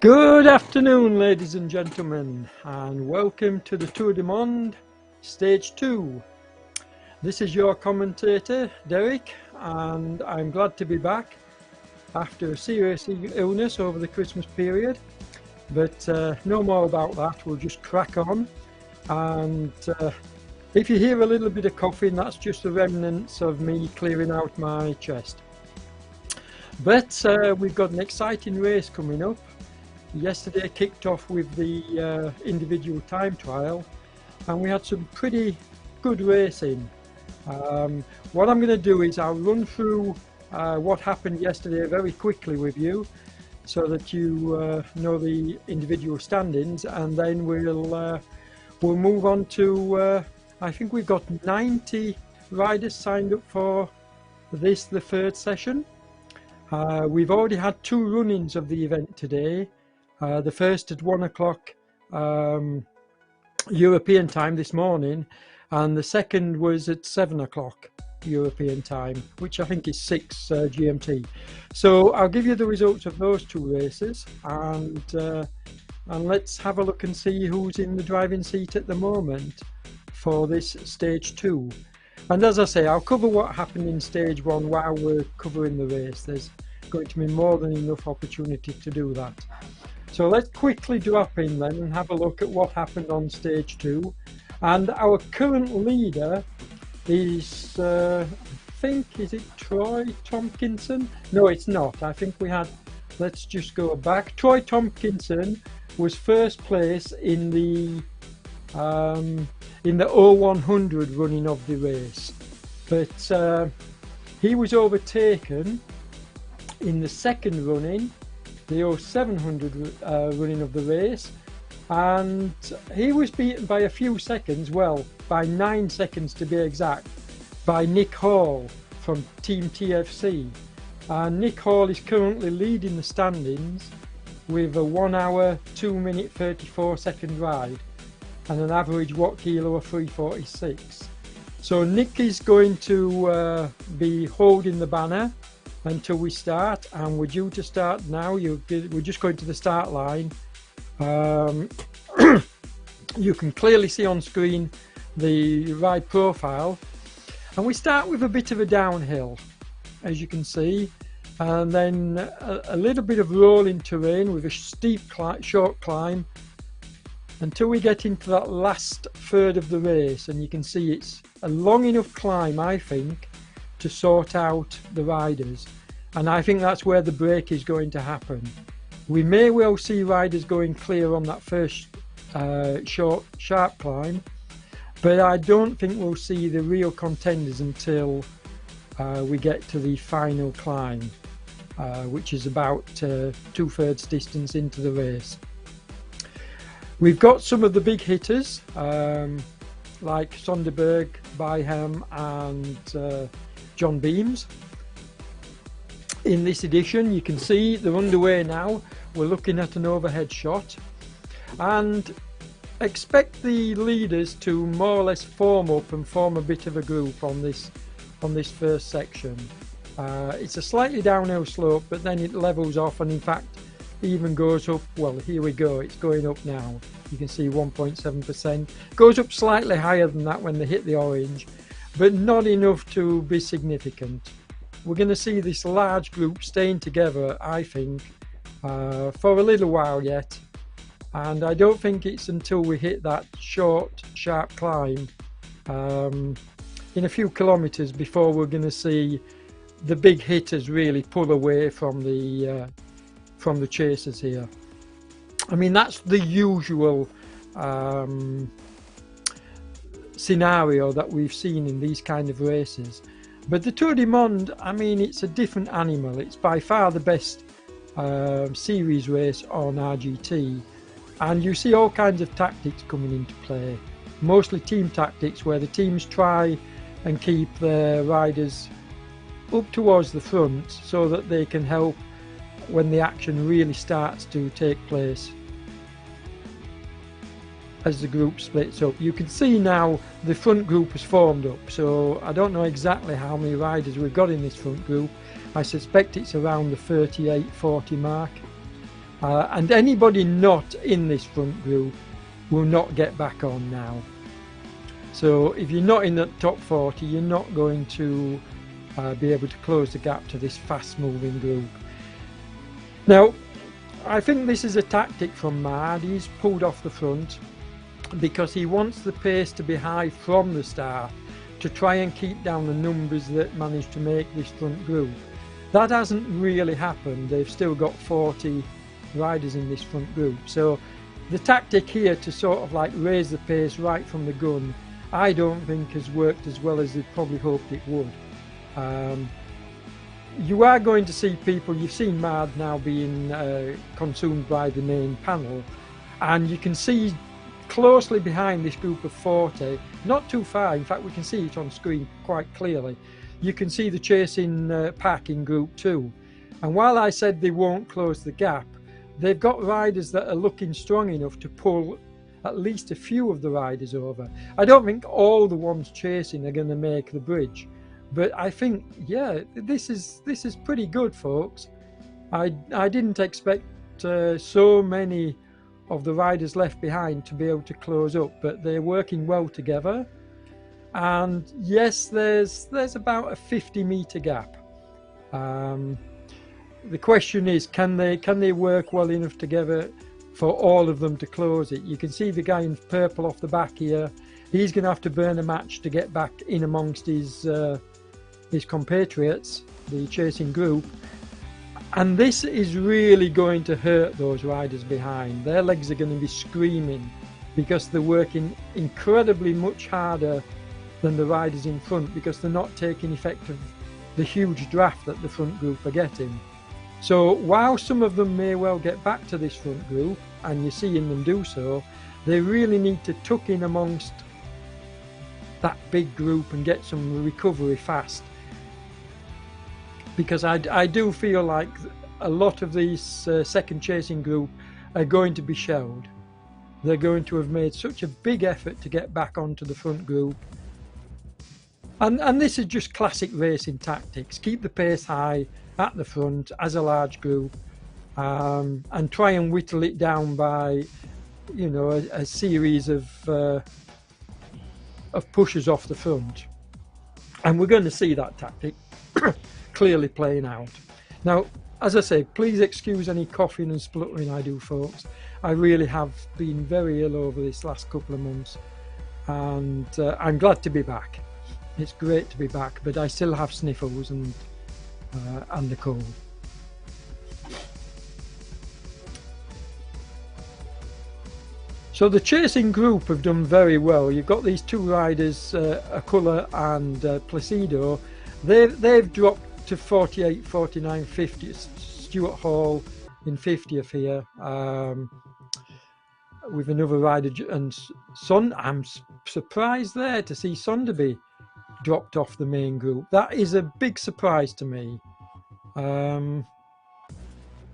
Good afternoon, ladies and gentlemen, and welcome to the Tour du Monde Stage 2. This is your commentator, Derek, and I'm glad to be back after a serious illness over the Christmas period. But no more about that, we'll just crack on. And if you hear a little bit of coughing, that's just the remnants of me clearing out my chest. But we've got an exciting race coming up. Yesterday kicked off with the individual time trial, and we had some pretty good racing. What I'm going to do is I'll run through what happened yesterday very quickly with you, so that you know the individual standings, and then we'll move on to I think we've got 90 riders signed up for the third session. We've already had two run-ins of the event today. The first at 1 o'clock European time this morning, and the second was at 7 o'clock European time, which I think is 6 GMT. So I'll give you the results of those two races, and let's have a look and see who's in the driving seat at the moment for this stage 2. And as I say, I'll cover what happened in stage 1 while we're covering the race. There's going to be more than enough opportunity to do that. So let's quickly drop in then and have a look at what happened on stage 2. And our current leader is, I think, is it Troy Tompkinson? No, it's not. I think we had, let's just go back. Troy Tompkinson was first place in the 0100 running of the race. But he was overtaken in the second running, the 0700 running of the race, and he was beaten by a few seconds, well, by 9 seconds to be exact, by Nick Hall from Team TFC. Nick Hall is currently leading the standings with a 1 hour 2 minute 34 second ride and an average watt kilo of 346. So Nick is going to be holding the banner until we start, and we're due to start now. We're just going to the start line. You can clearly see on screen the ride profile, and we start with a bit of a downhill, as you can see, and then a little bit of rolling terrain with a steep short climb until we get into that last third of the race, and you can see it's a long enough climb, I think, to sort out the riders, and I think that's where the break is going to happen. We may well see riders going clear on that first short sharp climb, but I don't think we'll see the real contenders until we get to the final climb, which is about 2/3 distance into the race. We've got some of the big hitters like Sonderberg, Byham and John Beams. In this edition, you can see they're underway now. We're looking at an overhead shot, and expect the leaders to more or less form up and form a bit of a group on this first section. It's a slightly downhill slope, but then it levels off, and in fact even goes up. Well, here we go, it's going up now. You can see 1.7%. Goes up slightly higher than that when they hit the orange, but not enough to be significant. We're going to see this large group staying together, I think, for a little while yet, and I don't think it's until we hit that short sharp climb in a few kilometers before we're going to see the big hitters really pull away from the chasers here. I mean, that's the usual scenario that we've seen in these kind of races. But the Tour du Monde, I mean, it's a different animal. It's by far the best series race on RGT, and you see all kinds of tactics coming into play, mostly team tactics, where the teams try and keep their riders up towards the front so that they can help when the action really starts to take place as the group splits up. You can see now the front group has formed up, so I don't know exactly how many riders we've got in this front group. I suspect it's around the 38-40 mark. and anybody not in this front group will not get back on now. So if you're not in the top 40, you're not going to be able to close the gap to this fast moving group. Now, I think this is a tactic from Monde. He's pulled off the front because he wants the pace to be high from the start to try and keep down the numbers that managed to make this front group. That hasn't really happened. They've still got 40 riders in this front group. So the tactic here to sort of like raise the pace right from the gun, I don't think has worked as well as they probably hoped it would. You are going to see people, you've seen Monde now being consumed by the main panel, and you can see closely behind this group of 40, not too far, in fact we can see it on screen quite clearly, you can see the chasing pack in group 2. And while I said they won't close the gap, they've got riders that are looking strong enough to pull at least a few of the riders over. I don't think all the ones chasing are going to make the bridge, but I think, yeah, this is pretty good, folks. I didn't expect so many of the riders left behind to be able to close up, but they're working well together. And yes, there's about a 50-meter gap. The question is, can they work well enough together for all of them to close it? You can see the guy in purple off the back here. He's going to have to burn a match to get back in amongst his compatriots, the chasing group. And this is really going to hurt those riders behind. Their legs are going to be screaming because they're working incredibly much harder than the riders in front, because they're not taking effect of the huge draft that the front group are getting. So while some of them may well get back to this front group, and you're seeing them do so, they really need to tuck in amongst that big group and get some recovery fast. Because I do feel like a lot of these second chasing group are going to be shelled. They're going to have made such a big effort to get back onto the front group. And this is just classic racing tactics. Keep the pace high at the front as a large group, and try and whittle it down by, you know, a series of pushes off the front. And we're going to see that tactic clearly playing out. Now, as I say, please excuse any coughing and spluttering I do, folks. I really have been very ill over this last couple of months, and I'm glad to be back. It's great to be back, but I still have sniffles and a cold. So the chasing group have done very well. You've got these two riders, Akulla and Placido. They've dropped to 48, 49, 50. Stuart Hall in 50th here, with another rider, and I'm surprised there to see Sonderby dropped off the main group. That is a big surprise to me.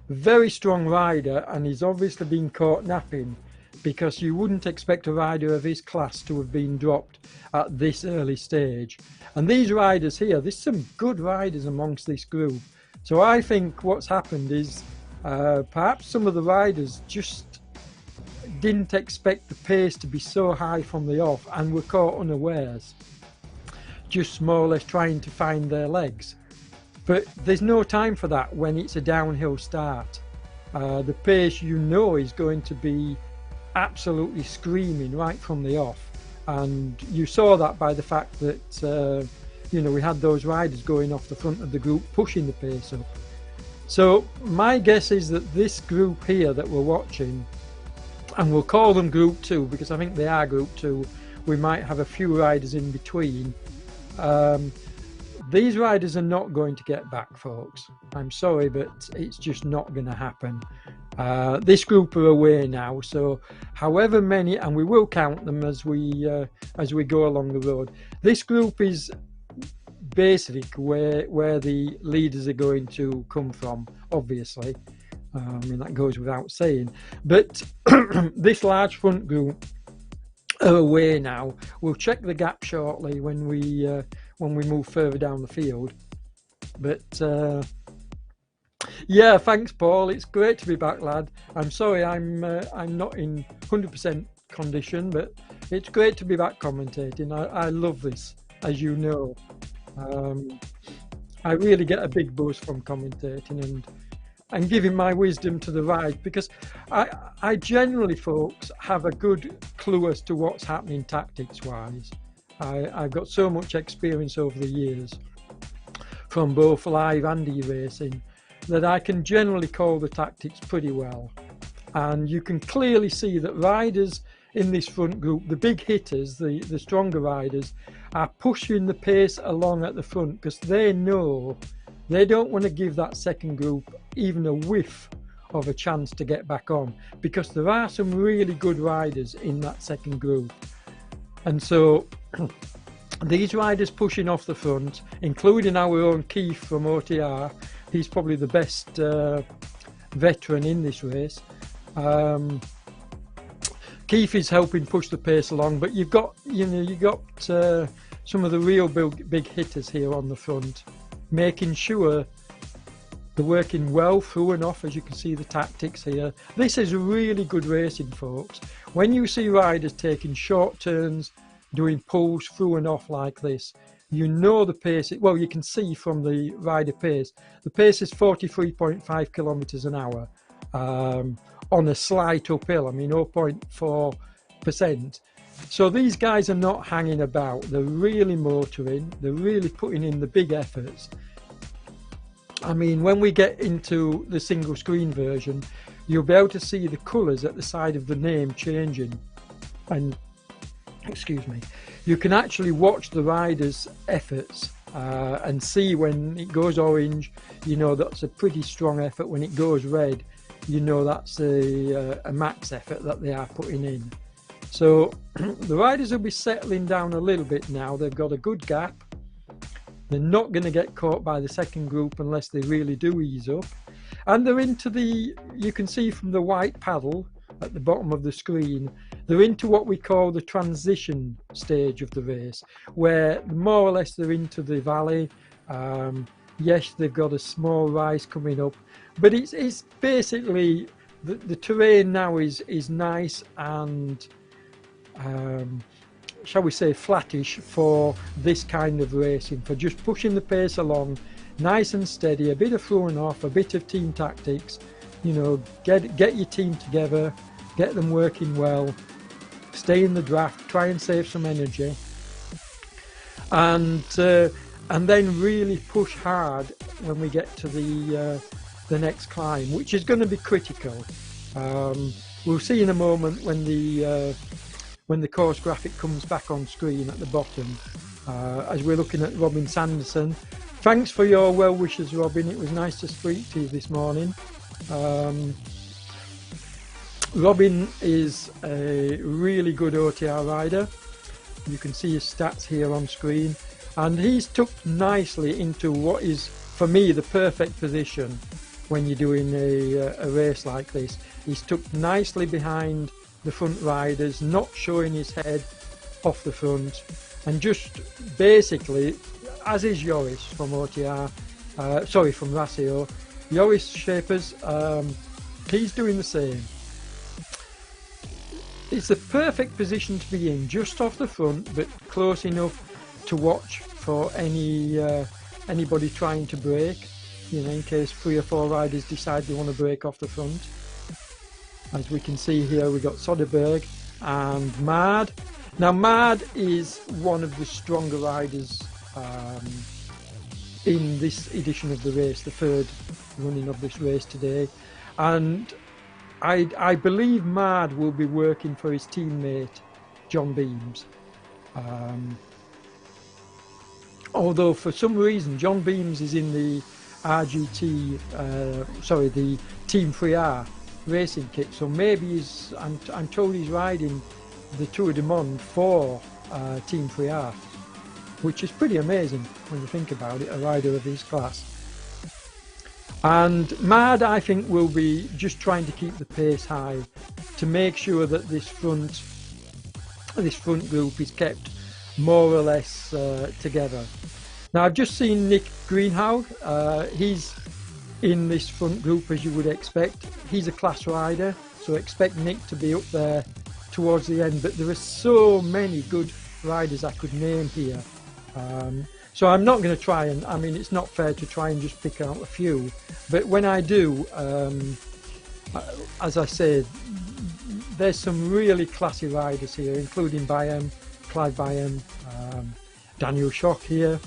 Very strong rider, and he's obviously been caught napping, because you wouldn't expect a rider of his class to have been dropped at this early stage. And these riders here, there's some good riders amongst this group. So I think what's happened is perhaps some of the riders just didn't expect the pace to be so high from the off and were caught unawares, just more or less trying to find their legs. But there's no time for that when it's a downhill start. The pace, you know, is going to be absolutely screaming right from the off, and you saw that by the fact that you know, we had those riders going off the front of the group pushing the pace up. So my guess is that this group here that we're watching, and we'll call them group 2 because I think they are group 2, we might have a few riders in between. These riders are not going to get back, folks. I'm sorry, but it's just not going to happen. This group are away now, so however many, and we will count them as we go along the road. This group is basically where the leaders are going to come from, obviously. I mean, that goes without saying. But this large front group are away now. We'll check the gap shortly when we move further down the field. But Yeah, thanks, Paul. It's great to be back, lad. I'm sorry I'm not in 100% condition, but it's great to be back commentating. I love this, as you know. Um, I really get a big buzz from commentating and giving my wisdom to the right, because I generally, folks, have a good clue as to what's happening tactics wise. I've got so much experience over the years from both live and e-racing that I can generally call the tactics pretty well. And you can clearly see that riders in this front group, the big hitters, the stronger riders, are pushing the pace along at the front because they know they don't want to give that second group even a whiff of a chance to get back on, because there are some really good riders in that second group. And so these riders pushing off the front, including our own Keith from OTR, he's probably the best veteran in this race. Keith is helping push the pace along, but you've got some of the real big hitters here on the front, making sure they're working well through and off. As you can see, the tactics here. This is really good racing, folks. When you see riders taking short turns, doing pulls through and off like this, you know the pace. Well, you can see from the rider pace. The pace is 43.5 kilometers an hour on a slight uphill. I mean, 0.4%. So these guys are not hanging about. They're really motoring. They're really putting in the big efforts. I mean, when we get into the single screen version, you'll be able to see the colours at the side of the name changing. And, excuse me, you can actually watch the riders' efforts and see when it goes orange, you know that's a pretty strong effort. When it goes red, you know that's a max effort that they are putting in. So the riders will be settling down a little bit now. They've got a good gap. They're not going to get caught by the second group unless they really do ease up. And they're into you can see from the white paddle at the bottom of the screen, they're into what we call the transition stage of the race, where more or less they're into the valley. Yes, they've got a small rise coming up, but it's basically the terrain now is nice and shall we say flattish for this kind of racing, for just pushing the pace along nice and steady, a bit of throwing off, a bit of team tactics, you know, get your team together, get them working well, stay in the draft, try and save some energy, and then really push hard when we get to the next climb, which is going to be critical. We'll see in a moment when the course graphic comes back on screen at the bottom, as we're looking at Robin Sanderson. Thanks for your well wishes, Robin. It was nice to speak to you this morning. Robin is a really good OTR rider. You can see his stats here on screen, and he's tucked nicely into what is, for me, the perfect position when you're doing a race like this. He's tucked nicely behind the front riders, not showing his head off the front, and just basically, as is Joris from OTR, from Rasio, Joris Shapers, he's doing the same. It's the perfect position to be in, just off the front, but close enough to watch for anybody trying to break, you know, in case 3 or 4 riders decide they want to break off the front. As we can see here, we've got Soderberg and Mad. Now, Mad is one of the stronger riders in this edition of the race, the third running of this race today. And I believe Mad will be working for his teammate, John Beams. Although for some reason, John Beams is in the RGT, the Team 3R racing kit, so maybe I'm told he's riding the Tour de Monde for Team 3R, which is pretty amazing when you think about it, a rider of his class. And Mad, I think, will be just trying to keep the pace high to make sure that this front group is kept more or less together. Now, I've just seen Nick Greenhow. He's in this front group, as you would expect. He's a class rider, so expect Nick to be up there towards the end, but there are so many good riders I could name here. So I'm not going to try and, I mean, it's not fair to try and just pick out a few, but when I do, as I said, there's some really classy riders here, including Byam, Clive Byam, Daniel Schock here.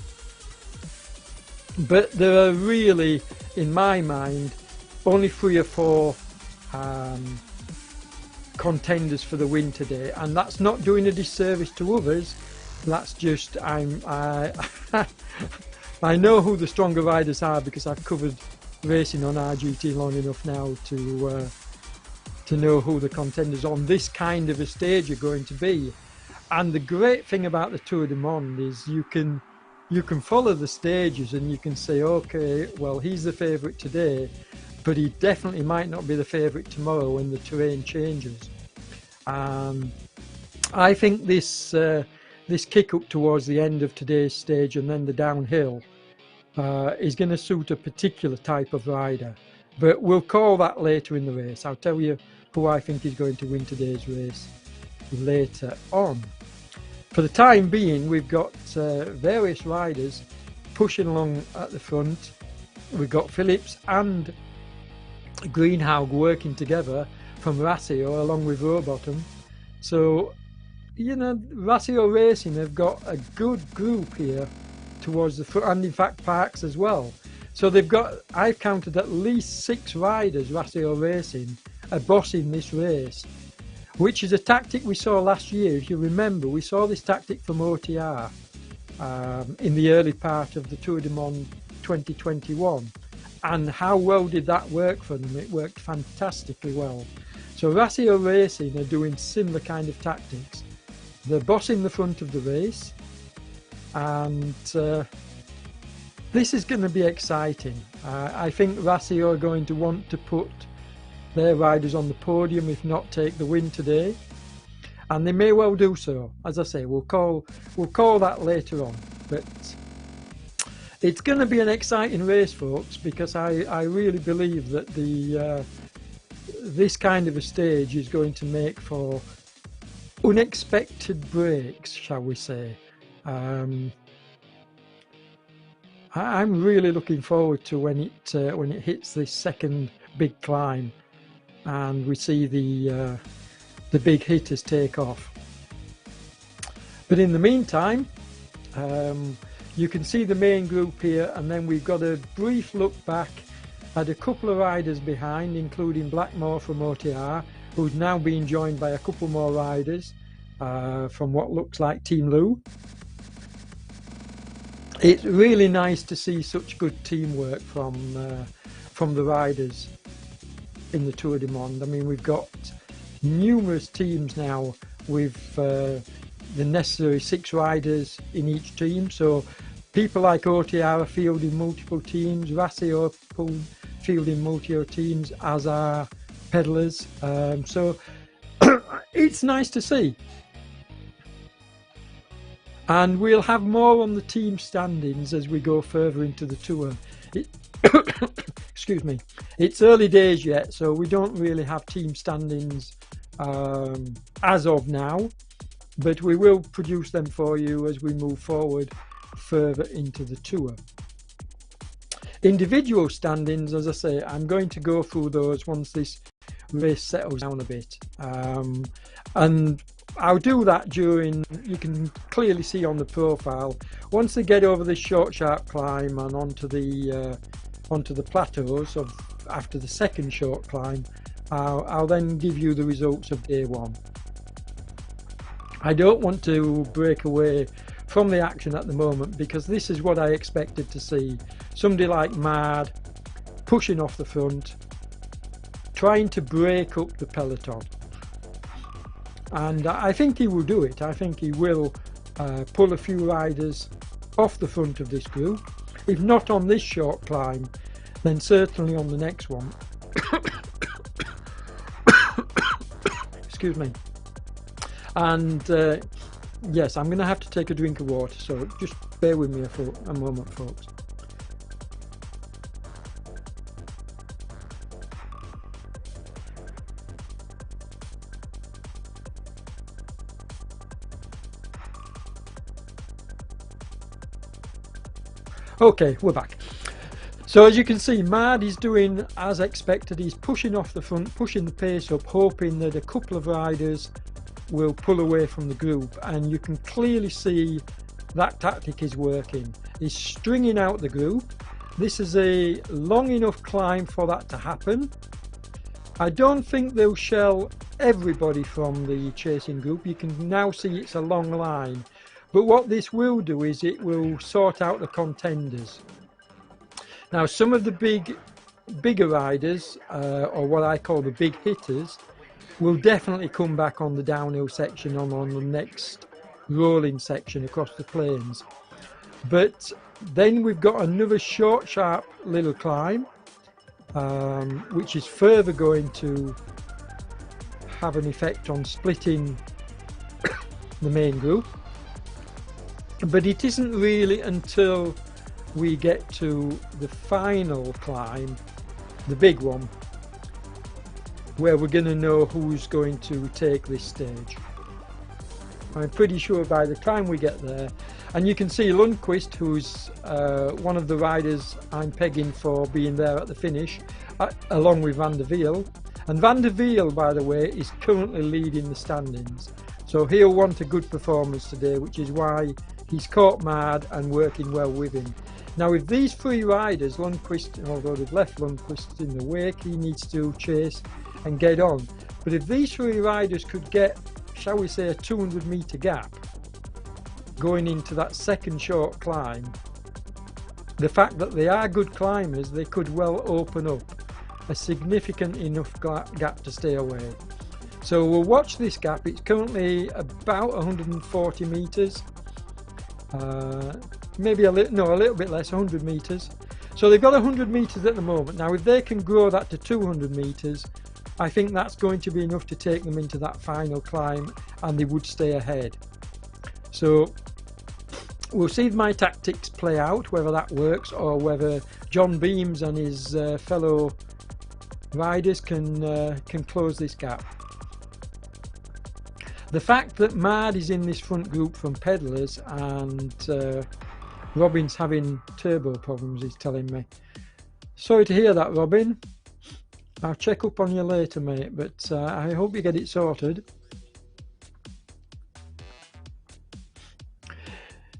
But there are really, in my mind, only 3 or 4 contenders for the win today, and that's not doing a disservice to others. That's just I know who the stronger riders are, because I've covered racing on RGT long enough now to know who the contenders on this kind of a stage are going to be. And the great thing about the Tour de Monde is you can follow the stages and you can say, okay, well, he's the favourite today, but he definitely might not be the favourite tomorrow when the terrain changes. I think this kick up towards the end of today's stage and then the downhill is going to suit a particular type of rider, but we'll call that later in the race. I'll tell you who I think is going to win today's race later on. For the time being, we've got various riders pushing along at the front. We've got Phillips and Greenhalgh working together from Rassio along with Rowbottom. So, you know, Rassio Racing have got a good group here towards the front, and in fact Parks as well. So they've got, I've counted at least 6 riders, Rassio Racing, are bossing this race, which is a tactic we saw last year. If you remember, we saw this tactic from OTR in the early part of the Tour de Monde 2021. And how well did that work for them? It worked fantastically well. So Rassio Racing are doing similar kind of tactics. They're bossing the front of the race, and this is going to be exciting. I think Rassio are going to want to put their riders on the podium, if not take the win today, and they may well do so. As I say, we'll call that later on. But it's going to be an exciting race, folks, because I really believe that this kind of a stage is going to make for unexpected breaks, shall we say. I'm really looking forward to when it hits this second big climb and we see the big hitters take off. But in the meantime, you can see the main group here, and then we've got a brief look back at a couple of riders behind, including Blackmore from OTR, who's now being joined by a couple more riders from what looks like Team Lou. It's really nice to see such good teamwork from the riders in the Tour de Monde. I mean, we've got numerous teams now with the necessary 6 riders in each team. So people like OTR are fielding multiple teams, Rassio fielding multiple teams, as are pedalers. So it's nice to see. And we'll have more on the team standings as we go further into the tour. Excuse me. It's early days yet, so we don't really have team standings as of now, but we will produce them for you as we move forward further into the tour. Individual standings, as I say, I'm going to go through those once this race settles down a bit, and I'll do that during, you can clearly see on the profile, once they get over this short sharp climb and onto the plateaus of after the second short climb, I'll then give you the results of day 1. I don't want to break away from the action at the moment, because this is what I expected to see. Somebody like Mard pushing off the front, trying to break up the peloton. And I think he will do it. I think he will pull a few riders off the front of this group. If not on this short climb, then certainly on the next one. Excuse me. And yes, I'm going to have to take a drink of water, so just bear with me a moment, folks. Okay, we're back. So as you can see, Mad is doing as expected. He's pushing off the front, pushing the pace up, hoping that a couple of riders will pull away from the group, and you can clearly see that tactic is working. He's stringing out the group. This is a long enough climb for that to happen. I don't think they'll shell everybody from the chasing group. You can now see it's a long line, but what this will do is it will sort out the contenders. Now, some of the bigger riders, or what I call the big hitters, will definitely come back on the downhill section on the next rolling section across the plains. But then we've got another short, sharp little climb, which is further going to have an effect on splitting the main group. But it isn't really until we get to the final climb, the big one, where we're going to know who's going to take this stage. I'm pretty sure by the time we get there, and you can see Lundqvist, who's one of the riders I'm pegging for being there at the finish, along with Van der Wiel. And Van der Wiel, by the way, is currently leading the standings, so he'll want a good performance today, which is why he's caught Mad and working well with him. Now, if these three riders, Lundqvist, although they've left Lundqvist in the wake, he needs to chase and get on. But if these three riders could get, shall we say, a 200-metre gap going into that second short climb, the fact that they are good climbers, they could well open up a significant enough gap to stay away. So we'll watch this gap. It's currently about 140 metres. Maybe a little bit less, 100 metres. So they've got 100 metres at the moment. Now, if they can grow that to 200 metres, I think that's going to be enough to take them into that final climb, and they would stay ahead. So we'll see if my tactics play out, whether that works, or whether John Beams and his fellow riders can close this gap. The fact that Mad is in this front group from Pedalers and Robin's having turbo problems is telling me. Sorry to hear that, Robin. I'll check up on you later, mate, but I hope you get it sorted.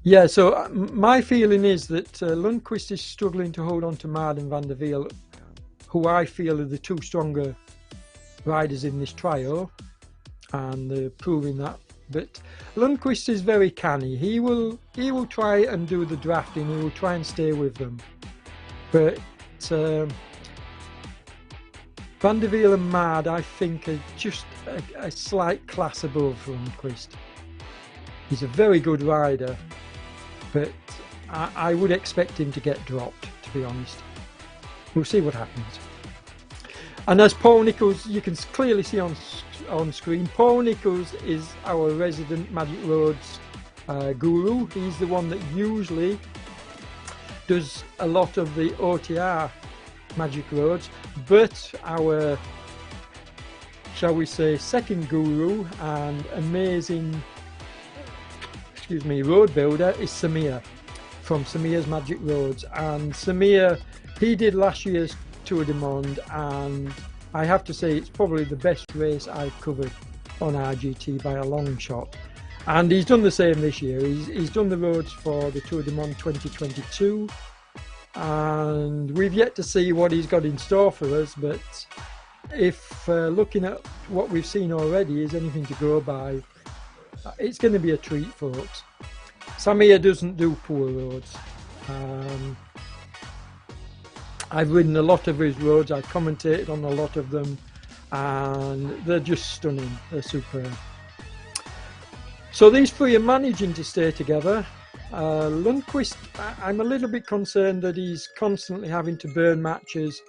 Yeah, so my feeling is that Lundqvist is struggling to hold on to Mad and Van der Wiel, who I feel are the two stronger riders in this trio, and they're proving that. But Lundqvist is very canny. He will try and do the drafting. He will try and stay with them. But Van der Wiel and Mad, I think, are just a slight class above Lundqvist. He's a very good rider, but I would expect him to get dropped, to be honest. We'll see what happens. And as Paul Nicholls, you can clearly see on screen, Paul Nicholls is our resident Magic Roads guru. He's the one that usually does a lot of the OTR Magic Roads, but our, shall we say, second guru and amazing, road builder is Samir from Samir's Magic Roads. And Samir, he did last year's Tour de Monde, and I have to say it's probably the best race I've covered on RGT by a long shot. And he's done the same this year. He's done the roads for the Tour de Monde 2022, and we've yet to see what he's got in store for us, but if looking at what we've seen already is anything to go by, it's going to be a treat, folks. Samir doesn't do poor roads. I've ridden a lot of his roads, I've commentated on a lot of them, and they're just stunning. They're superb. So these three are managing to stay together. Lundqvist, I'm a little bit concerned that he's constantly having to burn matches,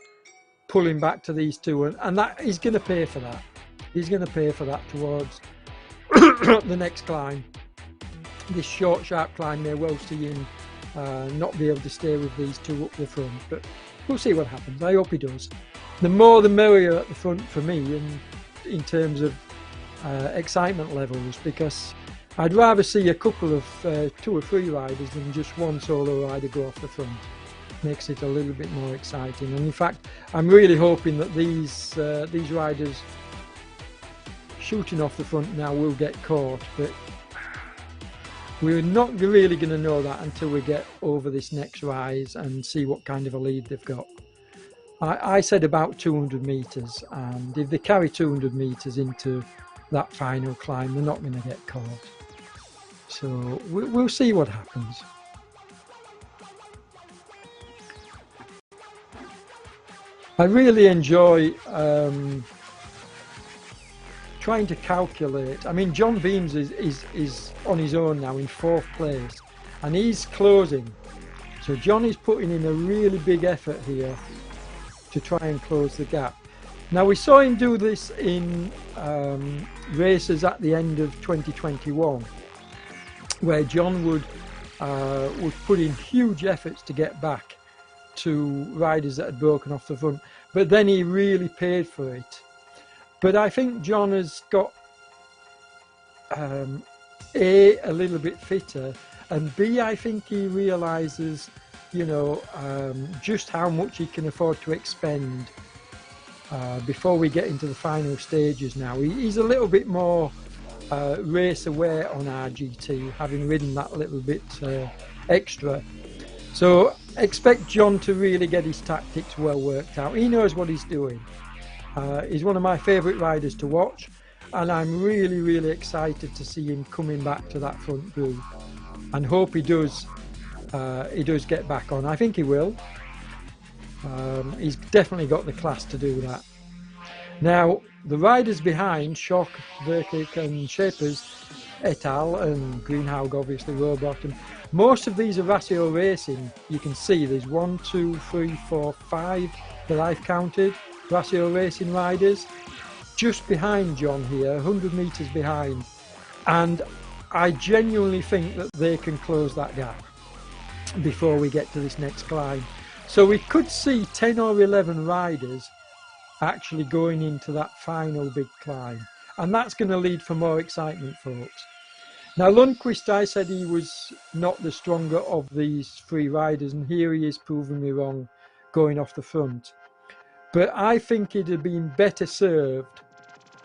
pulling back to these two, and that he's going to pay for that. He's going to pay for that towards the next climb. This short, sharp climb may well see him not be able to stay with these two up the front, but we'll see what happens. I hope he does. The more the merrier at the front for me, in terms of excitement levels, because I'd rather see a couple of 2 or 3 riders than just one solo rider go off the front. Makes it a little bit more exciting, and in fact I'm really hoping that these riders shooting off the front now will get caught, but we're not really going to know that until we get over this next rise and see what kind of a lead they've got. I said about 200 metres, and if they carry 200 metres into that final climb, they're not going to get caught. So we'll see what happens. I really enjoy trying to calculate. I mean, John Beams is on his own now in 4th place, and he's closing. So John is putting in a really big effort here to try and close the gap. Now, we saw him do this in races at the end of 2021, where John would put in huge efforts to get back to riders that had broken off the front, but then he really paid for it. But I think John has got A, a little bit fitter, and B, I think he realises, you know, just how much he can afford to expend before we get into the final stages now. He's a little bit more race aware on RGT, having ridden that little bit extra. So expect John to really get his tactics well worked out. He knows what he's doing. He's one of my favourite riders to watch, and I'm really, really excited to see him coming back to that front group, and hope he does get back on. I think he will. He's definitely got the class to do that. Now, the riders behind, Schock, Verkick and Shapers et al, and Greenhaug, obviously, Rowbottom, most of these are Rasio Racing. You can see there's 1, 2, 3, 4, 5 that I've counted, Rasio Racing riders, just behind John here, 100 metres behind. And I genuinely think that they can close that gap before we get to this next climb. So we could see 10 or 11 riders actually going into that final big climb, and that's going to lead for more excitement, folks. Now, Lundqvist, I said he was not the stronger of these 3 riders, and here he is proving me wrong, going off the front. But I think he'd have been better served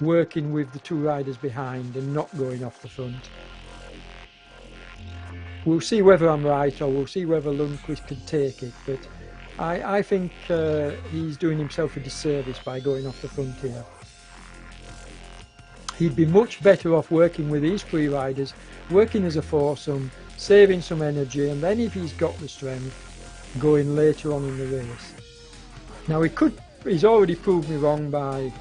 working with the 2 riders behind and not going off the front. We'll see whether I'm right, or we'll see whether Lundqvist can take it, but I think he's doing himself a disservice by going off the front here. He'd be much better off working with these 3 riders, working as a foursome, saving some energy, and then if he's got the strength, going later on in the race. Now, he's already proved me wrong by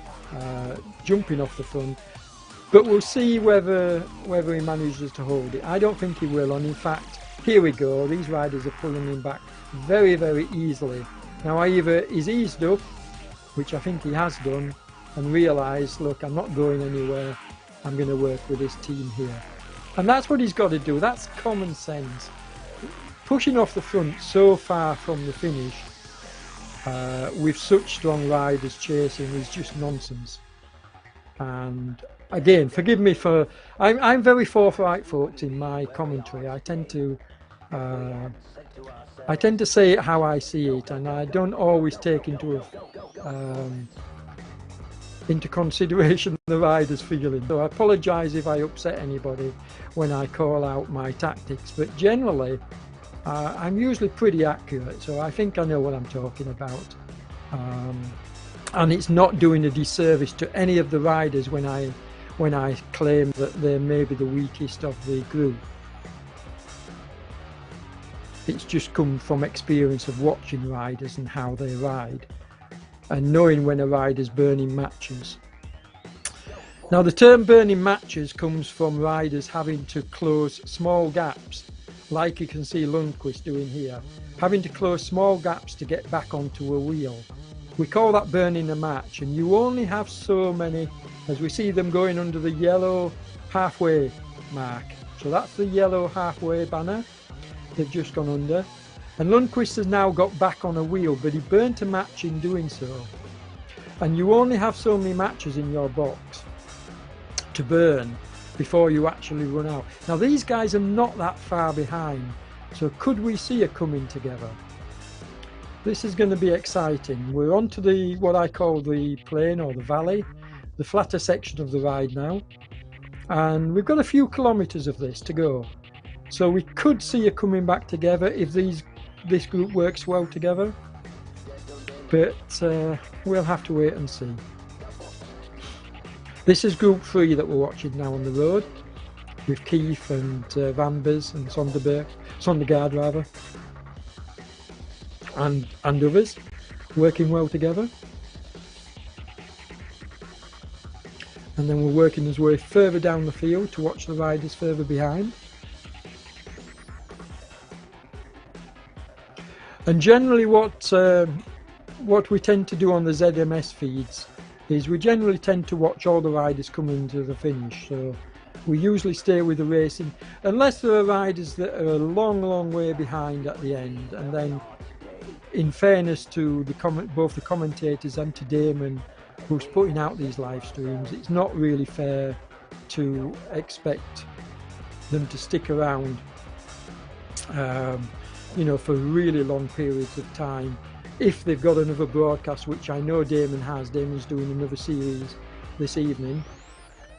jumping off the front, but we'll see whether he manages to hold it. I don't think he will, and in fact, here we go, these riders are pulling him back very, very easily. Now, either he's eased up, which I think he has done, and realised, look, I'm not going anywhere, I'm going to work with this team here. And that's what he's got to do. That's common sense. Pushing off the front so far from the finish with such strong riders chasing is just nonsense. And again, forgive me for I'm very forthright, folks, in my commentary. I tend to say it how I see it, and I don't always take into consideration the rider's feeling. So I apologise if I upset anybody when I call out my tactics, but generally I'm usually pretty accurate, so I think I know what I'm talking about. And it's not doing a disservice to any of the riders when I claim that they're maybe the weakest of the group. It's just come from experience of watching riders and how they ride, and knowing when a rider's burning matches. Now, the term burning matches comes from riders having to close small gaps, like you can see Lundqvist doing here, having to close small gaps to get back onto a wheel. We call that burning a match, and you only have so many, as we see them going under the yellow halfway mark. So that's the yellow halfway banner they've just gone under. And Lundqvist has now got back on a wheel, but he burnt a match in doing so. And you only have so many matches in your box to burn. before you actually run out. Now these guys are not that far behind, so could we see a coming together? This is going to be exciting. We're on to the what I call the plain or the valley, the flatter section of the ride now, and we've got a few kilometers of this to go, so we could see a coming back together if this group works well together, but we'll have to wait and see. This is group 3 that we're watching now on the road, with Keith and Vanbers and Sondergaard rather, and others working well together. And then we're working his way further down the field to watch the riders further behind. And generally what we tend to do on the ZMS feeds is we generally tend to watch all the riders coming to the finish, so we usually stay with the racing unless there are riders that are a long way behind at the end. And then, in fairness to both the commentators and to Damon, who's putting out these live streams, it's not really fair to expect them to stick around you know, for really long periods of time if they've got another broadcast, which I know Damon has. Damon's doing another series this evening,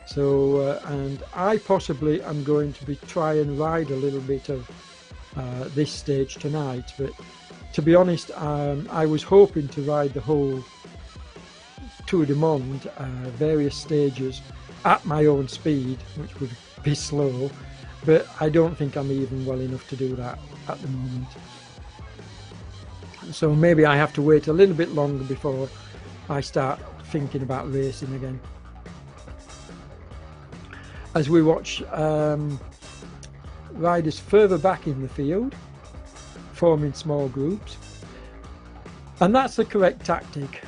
so and I possibly am going to try and ride a little bit of this stage tonight, but to be honest, I was hoping to ride the whole Tour du Monde, various stages at my own speed, which would be slow, but I don't think I'm even well enough to do that at the moment. So maybe I have to wait a little bit longer before I start thinking about racing again. As we watch riders further back in the field, forming small groups. And that's the correct tactic.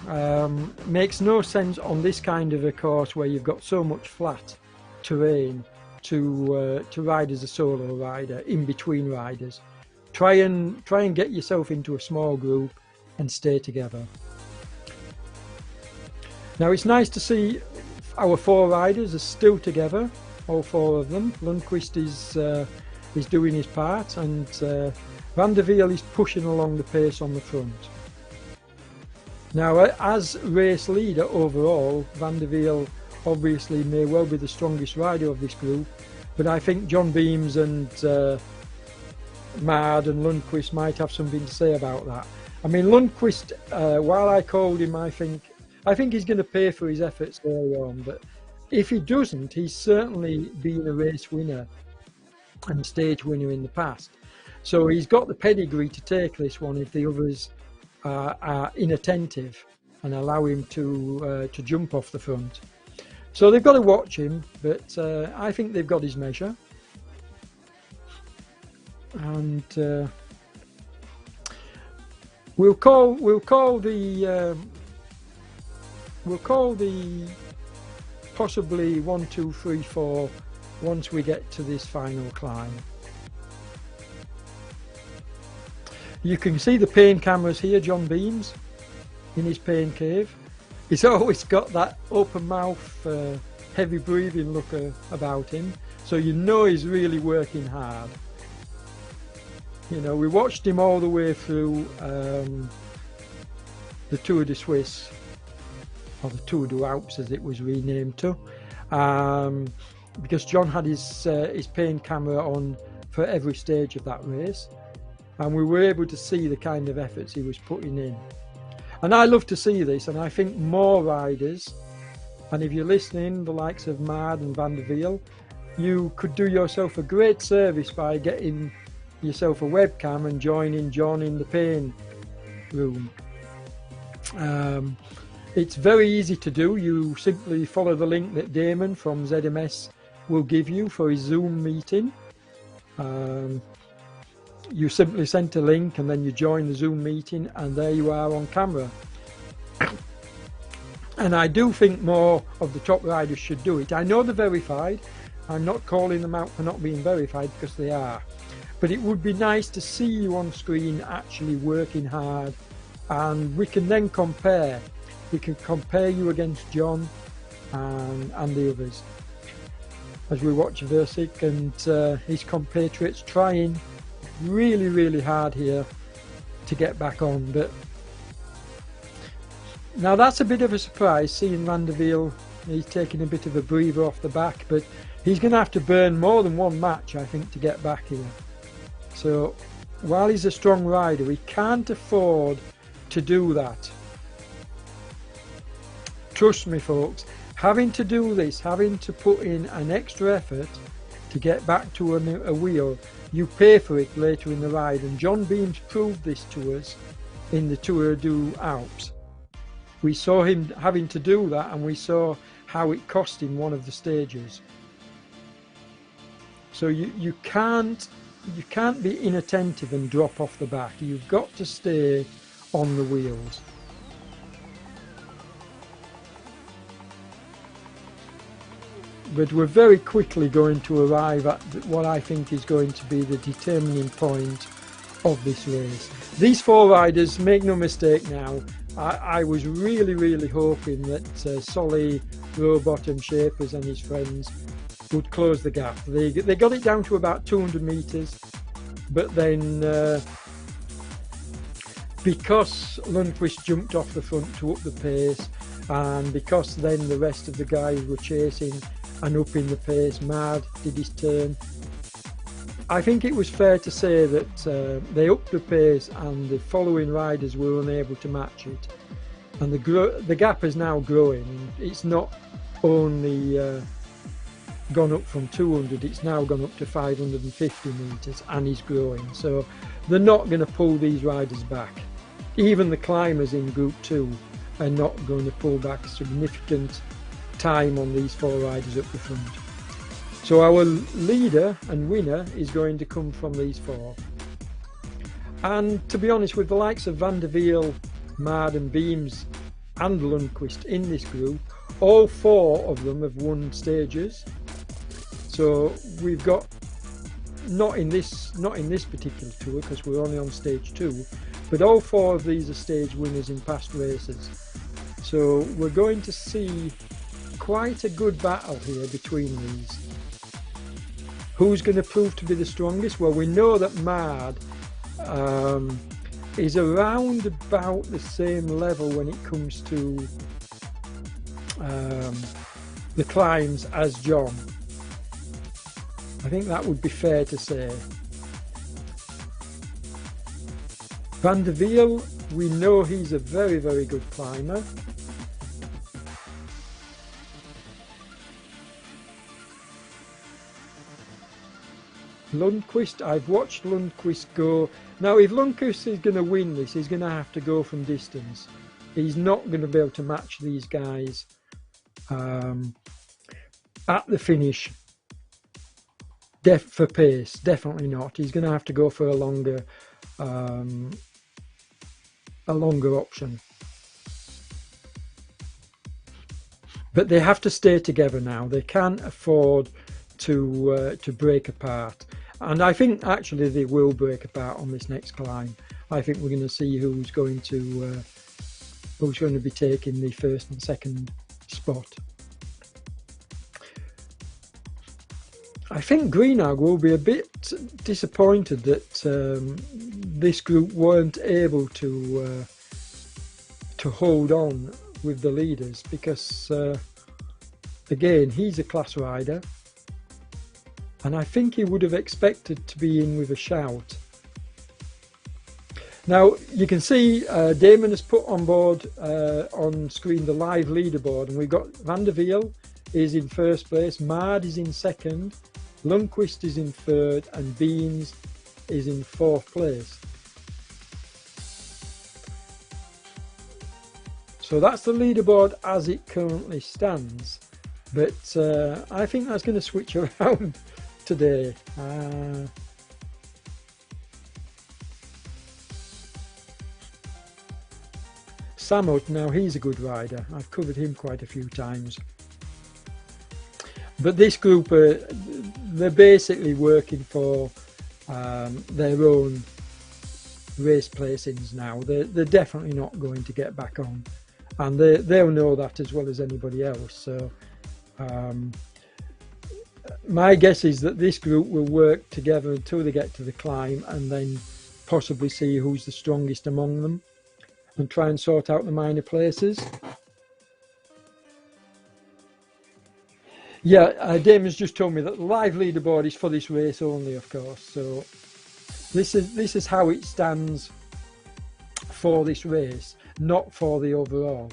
Makes no sense on this kind of a course where you've got so much flat terrain to ride as a solo rider in between riders. Try and get yourself into a small group and stay together. Now it's nice to see our 4 riders are still together, all 4 of them. Lundqvist is doing his part, and Van der Wiel is pushing along the pace on the front. Now, as race leader overall, Van der Wiel obviously may well be the strongest rider of this group, but I think John Beams and Mard and Lundqvist might have something to say about that. I mean, Lundqvist, while I called him, I think he's going to pay for his efforts early on, but if he doesn't, he's certainly been a race winner and stage winner in the past. So he's got the pedigree to take this one if the others are inattentive and allow him to jump off the front. So they've got to watch him, but I think they've got his measure. And we'll call the possibly 1, 2, 3, 4 once we get to this final climb. You can see the pain cameras here, John Beams in his pain cave. He's always got that open mouth, heavy breathing look about him, so you know he's really working hard. You know, we watched him all the way through the Tour de Suisse, or the Tour du Alps as it was renamed to, because John had his pain camera on for every stage of that race, and we were able to see the kind of efforts he was putting in. And I love to see this, and I think more riders, and if you're listening, the likes of Mard and Van der Wiel, you could do yourself a great service by getting yourself a webcam and joining John in the pain room. It's very easy to do. You simply follow the link that Damon from ZMS will give you for his Zoom meeting. You simply send a link and then you join the Zoom meeting, and there you are on camera. And I do think more of the top riders should do it. I know they're verified. I'm not calling them out for not being verified, because they are. But it would be nice to see you on screen actually working hard, and we can then compare. We can compare you against John and the others. as we watch Versik and his compatriots trying really hard here to get back on. But now that's a bit of a surprise, seeing Van der Wiel. He's taking a bit of a breather off the back, but he's going to have to burn more than one match, I think, to get back here. So while he's a strong rider, he can't afford to do that. Trust me, folks, having to do this, having to put in an extra effort to get back to a wheel, you pay for it later in the ride, and John Beams proved this to us in the Tour du Alps. We saw him having to do that, and we saw how it cost him one of the stages. So you can't be inattentive and drop off the back. You've got to stay on the wheels. But we're very quickly going to arrive at what I think is going to be the determining point of this race. These four riders, make no mistake now, I was really hoping that Solly, Rowbottom, Shapers and his friends would close the gap. They got it down to about 200 metres, but then because Lundqvist jumped off the front to up the pace, and because then the rest of the guys were chasing and up in the pace, Mad did his turn, I think it was fair to say that they upped the pace and the following riders were unable to match it. And the gap is now growing. It's not only gone up from 200, it's now gone up to 550 metres and is growing. So they're not going to pull these riders back. Even the climbers in Group 2 are not going to pull back a significant time on these four riders up the front. So our leader and winner is going to come from these four. And to be honest, with the likes of Van der Wiel, Mad and Beams and Lundqvist in this group, all four of them have won stages. So we've got, not in this particular tour because we're only on stage 2, but all four of these are stage winners in past races. So we're going to see quite a good battle here between these. Who's going to prove to be the strongest? Well, we know that Mad is around about the same level when it comes to the climbs as John. I think that would be fair to say. Van der Wiel, we know he's a very good climber. Lundqvist, I've watched Lundqvist go. Now if Lundqvist is going to win this, he's going to have to go from distance. He's not going to be able to match these guys at the finish for pace, definitely not. He's going to have to go for a longer option. But they have to stay together now. They can't afford to break apart. And I think actually they will break apart on this next climb. I think we're going to see who's going to be taking the first and second spot. I think Greenag will be a bit disappointed that this group weren't able to hold on with the leaders, because again, he's a class rider. And I think he would have expected to be in with a shout. Now you can see Damon has put on board on screen the live leaderboard, and we've got Van der Wiel is in first place, Mad is in second, Lundqvist is in third, and Beams is in fourth place. So that's the leaderboard as it currently stands, but I think that's going to switch around today. Samut, now he's a good rider. I've covered him quite a few times. But this group, they're basically working for their own race placings now. They're definitely not going to get back on, and they'll know that as well as anybody else. So my guess is that this group will work together until they get to the climb, and then possibly see who's the strongest among them and try and sort out the minor places. Yeah, Damon's just told me that the live leaderboard is for this race only, of course. So this is how it stands for this race, not for the overall.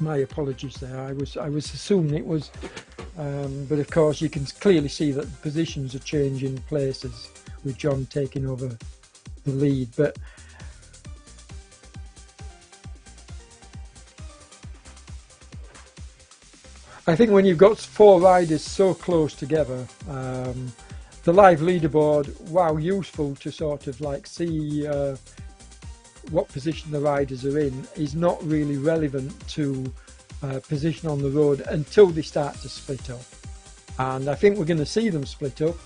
My apologies there. I was assuming it was, but of course you can clearly see that the positions are changing places with John taking over the lead. But I think when you've got 4 riders so close together, the live leaderboard, while useful to sort of like see what position the riders are in, is not really relevant to position on the road until they start to split up. And I think we're going to see them split up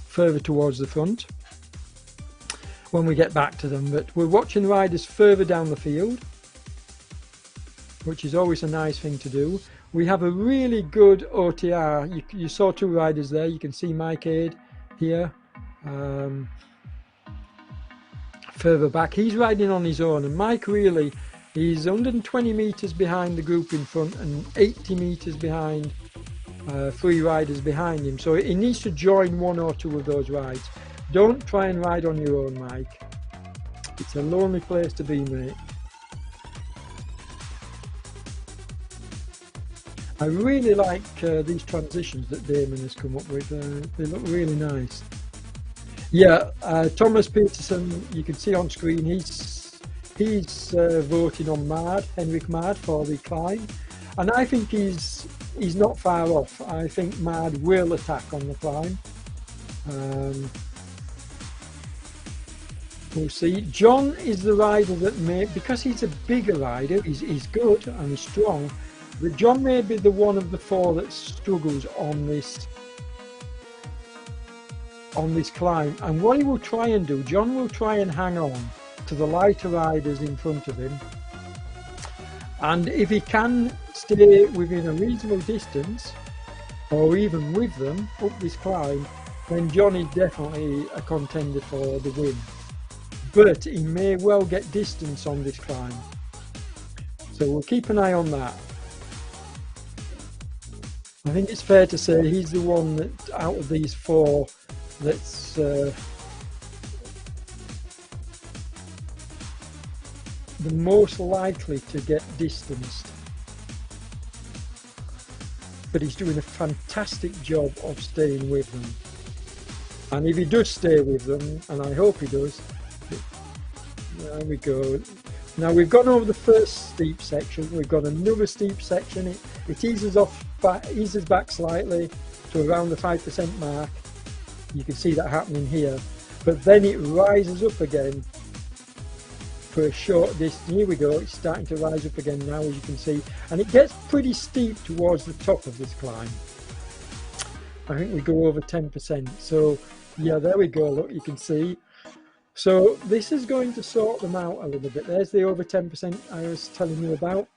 further towards the front when we get back to them. But we're watching riders further down the field, which is always a nice thing to do. We have a really good OTR. You saw 2 riders there. You can see Mike Aid here. Further back, he's riding on his own, and Mike really, he's 120 meters behind the group in front and 80 meters behind 3 riders behind him. So he needs to join 1 or 2 of those rides. Don't try and ride on your own, Mike. It's a lonely place to be, mate. I really like these transitions that Damon has come up with. They look really nice. Yeah, Thomas Peterson, you can see on screen, he's voting on Mard, Henrik Mard, for the climb, and I think he's not far off. I think Mard will attack on the climb. We'll see. John is the rider that may, because he's a bigger rider, he's good and he's strong, but John may be the one of the 4 that struggles on this climb. And what he will try and do, John will try and hang on to the lighter riders in front of him, and if he can stay within a reasonable distance or even with them up this climb, then John is definitely a contender for the win. But he may well get distance on this climb, so we'll keep an eye on that. I think it's fair to say he's the one that out of these 4 that's the most likely to get distanced, but he's doing a fantastic job of staying with them. And if he does stay with them, and I hope he does, there we go. Now we've gone over the first steep section, we've got another steep section. It eases back slightly to around the 5% mark. You can see that happening here, but then it rises up again for a short distance. Here we go, it's starting to rise up again now, as you can see, and it gets pretty steep towards the top of this climb. I think we go over 10%. So yeah, there we go, look, you can see. So this is going to sort them out a little bit. There's the over 10% I was telling you about.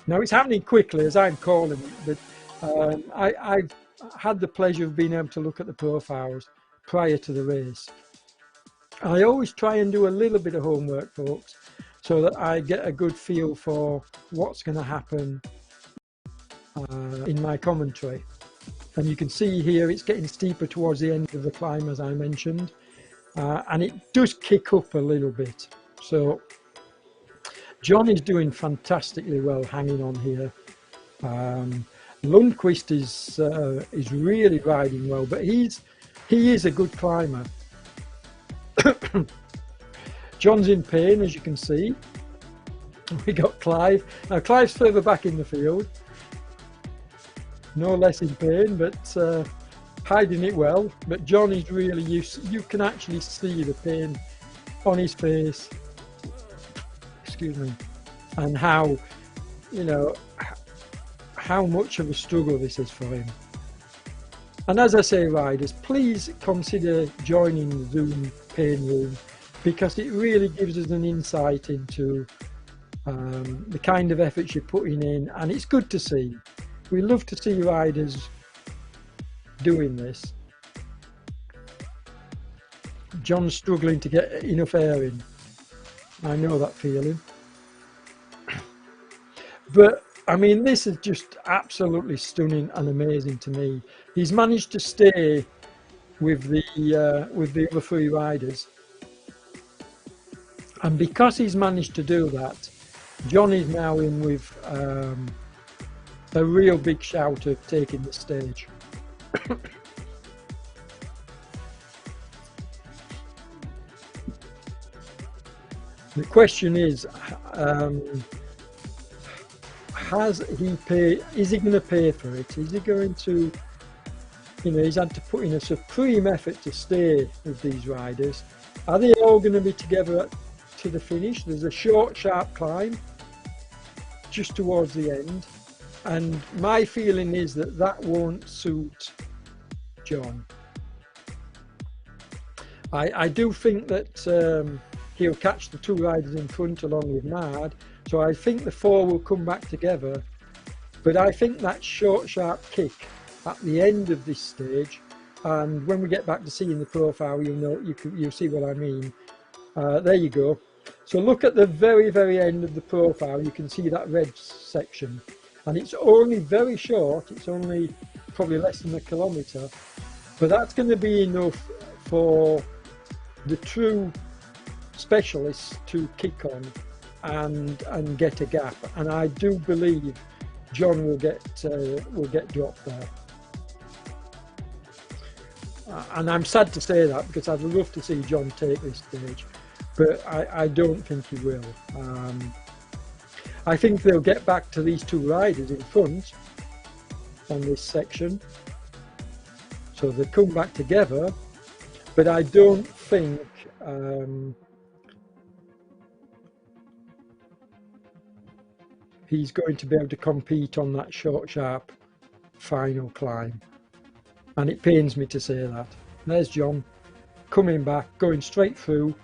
Now it's happening quickly as I'm calling it, but I've had the pleasure of being able to look at the profiles prior to the race. I always try and do a little bit of homework, folks, so that I get a good feel for what's going to happen in my commentary. And you can see here it's getting steeper towards the end of the climb, as I mentioned, and it does kick up a little bit. So John is doing fantastically well hanging on here. Lundqvist is really riding well, but he is a good climber. John's in pain, as you can see. We got Clive. Now Clive's further back in the field, no less in pain, but hiding it well. But John is really you can actually see the pain on his face. Excuse me, and how, you know, how much of a struggle this is for him. And as I say, riders, please consider joining the Zoom pain room, because it really gives us an insight into the kind of efforts you're putting in, and it's good to see. We love to see riders doing this. John's struggling to get enough air in. I know that feeling. But I mean, this is just absolutely stunning and amazing to me. He's managed to stay with the other three riders, and because he's managed to do that, John is now in with a real big shout of taking the stage. The question is, is he going to pay for it? Is he going to, he's had to put in a supreme effort to stay with these riders. Are they all going to be together to the finish? There's a short, sharp climb just towards the end, and my feeling is that won't suit John. I do think that he'll catch the two riders in front along with Mard, so I think the four will come back together. But I think that short, sharp kick at the end of this stage, and when we get back to seeing the profile, you'll see what I mean. There you go. So look at the very, very end of the profile. You can see that red section, and it's only very short. It's only probably less than a kilometre, but that's going to be enough for the true specialists to kick on and get a gap, and I do believe John will get dropped there. And I'm sad to say that, because I'd love to see John take this stage, but I don't think he will. I think they'll get back to these two riders in front on this section, so they'll come back together, but I don't think he's going to be able to compete on that short, sharp final climb. And it pains me to say that. There's John coming back, going straight through.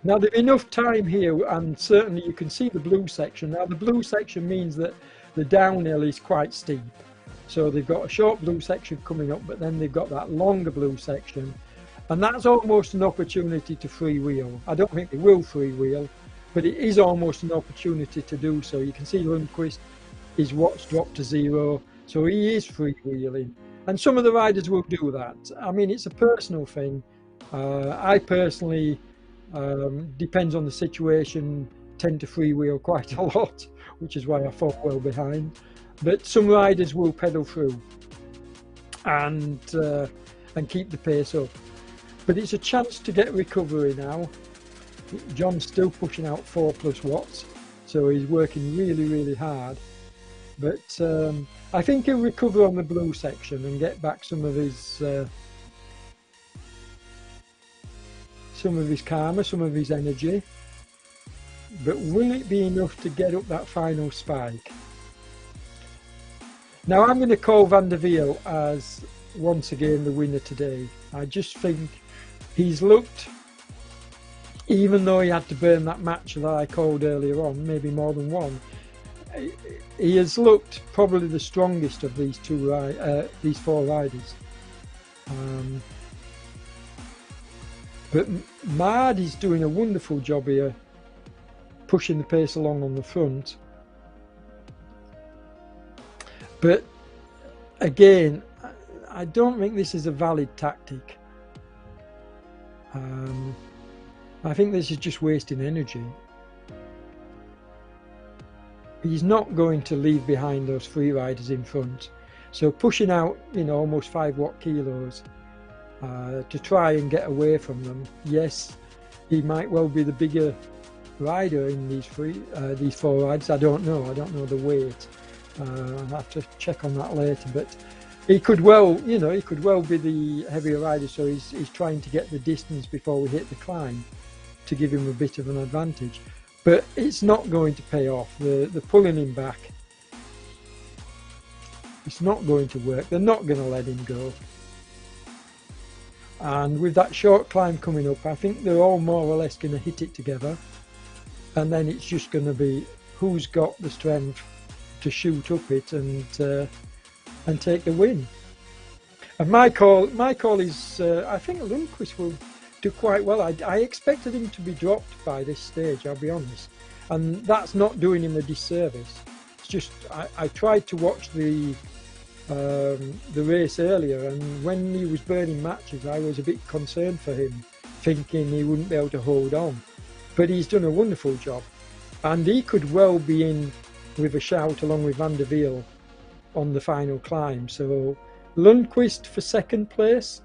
Now there's enough time here, and certainly you can see the blue section. Now the blue section means that the downhill is quite steep. So they've got a short blue section coming up, but then they've got that longer blue section. And that's almost an opportunity to freewheel. I don't think they will freewheel, but it is almost an opportunity to do so. You can see Lundqvist, his watch dropped to 0, so he is freewheeling. And some of the riders will do that. I mean, it's a personal thing. I personally, depends on the situation, tend to freewheel quite a lot, which is why I fall well behind. But some riders will pedal through and keep the pace up. But it's a chance to get recovery now. John's still pushing out 4+ watts, so he's working really, really hard. But I think he'll recover on the blue section and get back some of his karma, some of his energy. But will it be enough to get up that final spike? Now I'm going to call Van der Wiel as once again the winner today. I just think he's looked, even though he had to burn that match that I called earlier on, maybe more than one, he has looked probably the strongest of these these four riders. But Mard is doing a wonderful job here, pushing the pace along on the front. But again, I don't think this is a valid tactic. I think this is just wasting energy. He's not going to leave behind those three riders in front. So pushing out, almost 5 watt kilos to try and get away from them. Yes, he might well be the bigger rider in these four riders. I don't know the weight. I'll have to check on that later, but he could well, he could well be the heavier rider, so he's trying to get the distance before we hit the climb to give him a bit of an advantage. But it's not going to pay off. They're pulling him back. It's not going to work. They're not going to let him go. And with that short climb coming up, I think they're all more or less going to hit it together. And then it's just going to be who's got the strength to shoot up it and take the win. And my call is I think Lundqvist will do quite well. I expected him to be dropped by this stage, I'll be honest, and that's not doing him a disservice. It's just I tried to watch the race earlier, and when he was burning matches, I was a bit concerned for him, thinking he wouldn't be able to hold on. But he's done a wonderful job, and he could well be in with a shout along with Van der Wiel on the final climb. So Lundqvist for second place.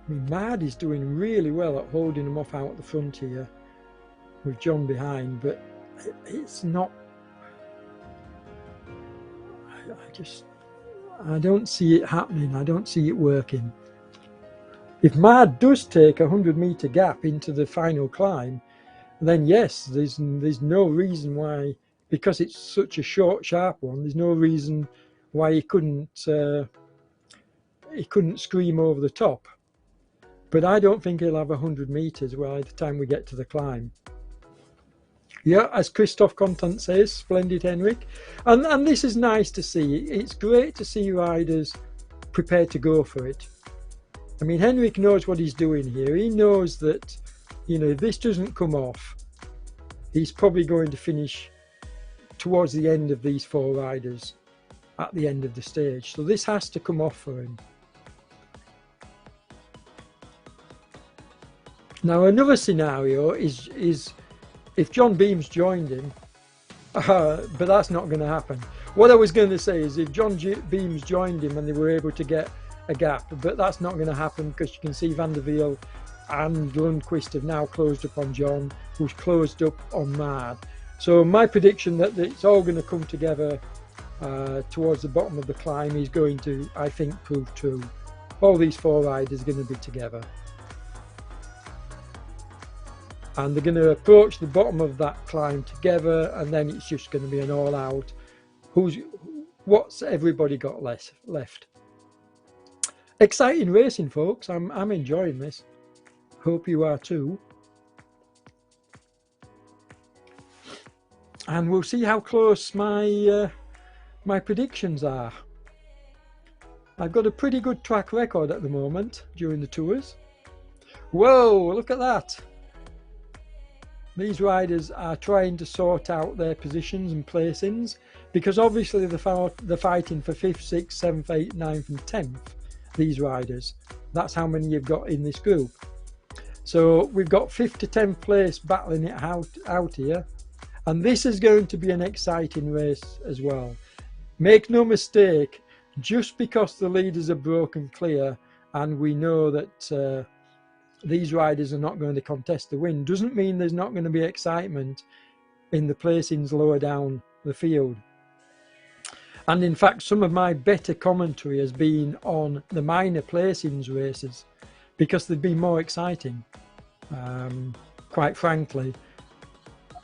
I mean, Mad is doing really well at holding him off out at the front here with John behind, but it's not. I don't see it happening. I don't see it working. If Mad does take a 100-meter gap into the final climb, then yes, there's no reason why, because it's such a short, sharp one, there's no reason why he couldn't scream over the top. But I don't think he'll have 100 meters by the time we get to the climb. Yeah, as Christoph Contant says, splendid, Henrik. And this is nice to see. It's great to see riders prepared to go for it. I mean, Henrik knows what he's doing here. He knows that, you know, if this doesn't come off, he's probably going to finish towards the end of these four riders at the end of the stage. So this has to come off for him. Now, another scenario is if John Beams joined him, but that's not going to happen. What I was going to say is if John Beams joined him and they were able to get a gap, but that's not going to happen because you can see Van der Wiel and Lundqvist have now closed up on John, who's closed up on Mad. So my prediction that it's all going to come together towards the bottom of the climb is going to, I think, prove true. All these four riders are going to be together. And they're going to approach the bottom of that climb together, and then it's just going to be an all-out. What's everybody got left? Exciting racing, folks. I'm enjoying this. Hope you are too. And we'll see how close my predictions are. I've got a pretty good track record at the moment during the tours. Whoa! Look at that. These riders are trying to sort out their positions and placings, because obviously they're fighting for 5th, 6th, 7th, 8th, 9th and 10th, these riders. That's how many you've got in this group. So we've got 5th to 10th place battling it out here, and this is going to be an exciting race as well. Make no mistake, just because the leaders are broken clear and we know that these riders are not going to contest the win, doesn't mean there's not going to be excitement in the placings lower down the field. And in fact, some of my better commentary has been on the minor placings races because they've been more exciting, quite frankly.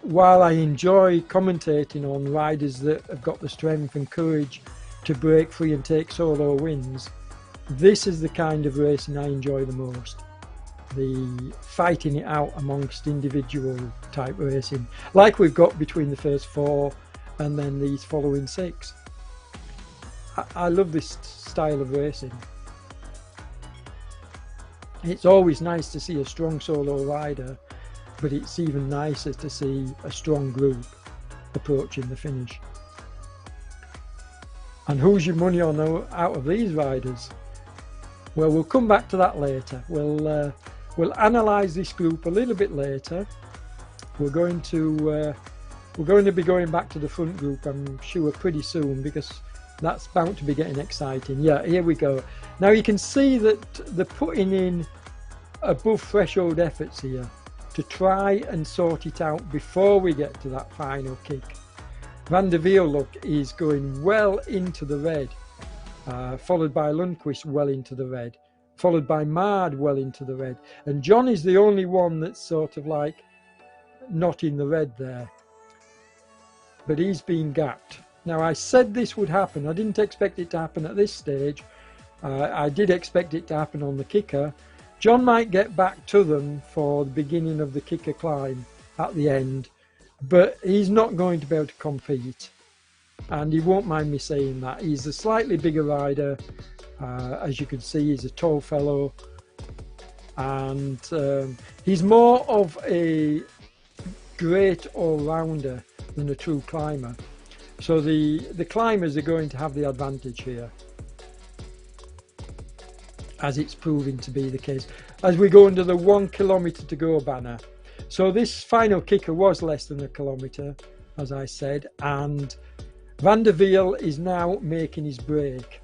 While I enjoy commentating on riders that have got the strength and courage to break free and take solo wins, this is the kind of racing I enjoy the most. The fighting it out amongst individual type racing, like we've got between the first four and then these following six. I love this style of racing. It's always nice to see a strong solo rider, but it's even nicer to see a strong group approaching the finish. And who's your money on out of these riders? Well, we'll come back to that later. We'll analyse this group a little bit later. We're going to be going back to the front group, I'm sure, pretty soon, because that's bound to be getting exciting. Yeah, here we go. Now you can see that they're putting in above threshold efforts here to try and sort it out before we get to that final kick. Van der Wiel, look, is going well into the red, followed by Lundqvist well into the red, followed by Mard well into the red, and John is the only one that's sort of like not in the red there, but he's been gapped. Now, I said this would happen. I didn't expect it to happen at this stage. I did expect it to happen on the kicker. John might get back to them for the beginning of the kicker climb at the end, but he's not going to be able to compete. And he won't mind me saying that. He's a slightly bigger rider. As you can see, he's a tall fellow. And he's more of a great all-rounder than a true climber. So the climbers are going to have the advantage here, as it's proving to be the case. As we go under the 1 kilometre to go banner. So this final kicker was less than a kilometre, as I said, and Van der Wiel is now making his break.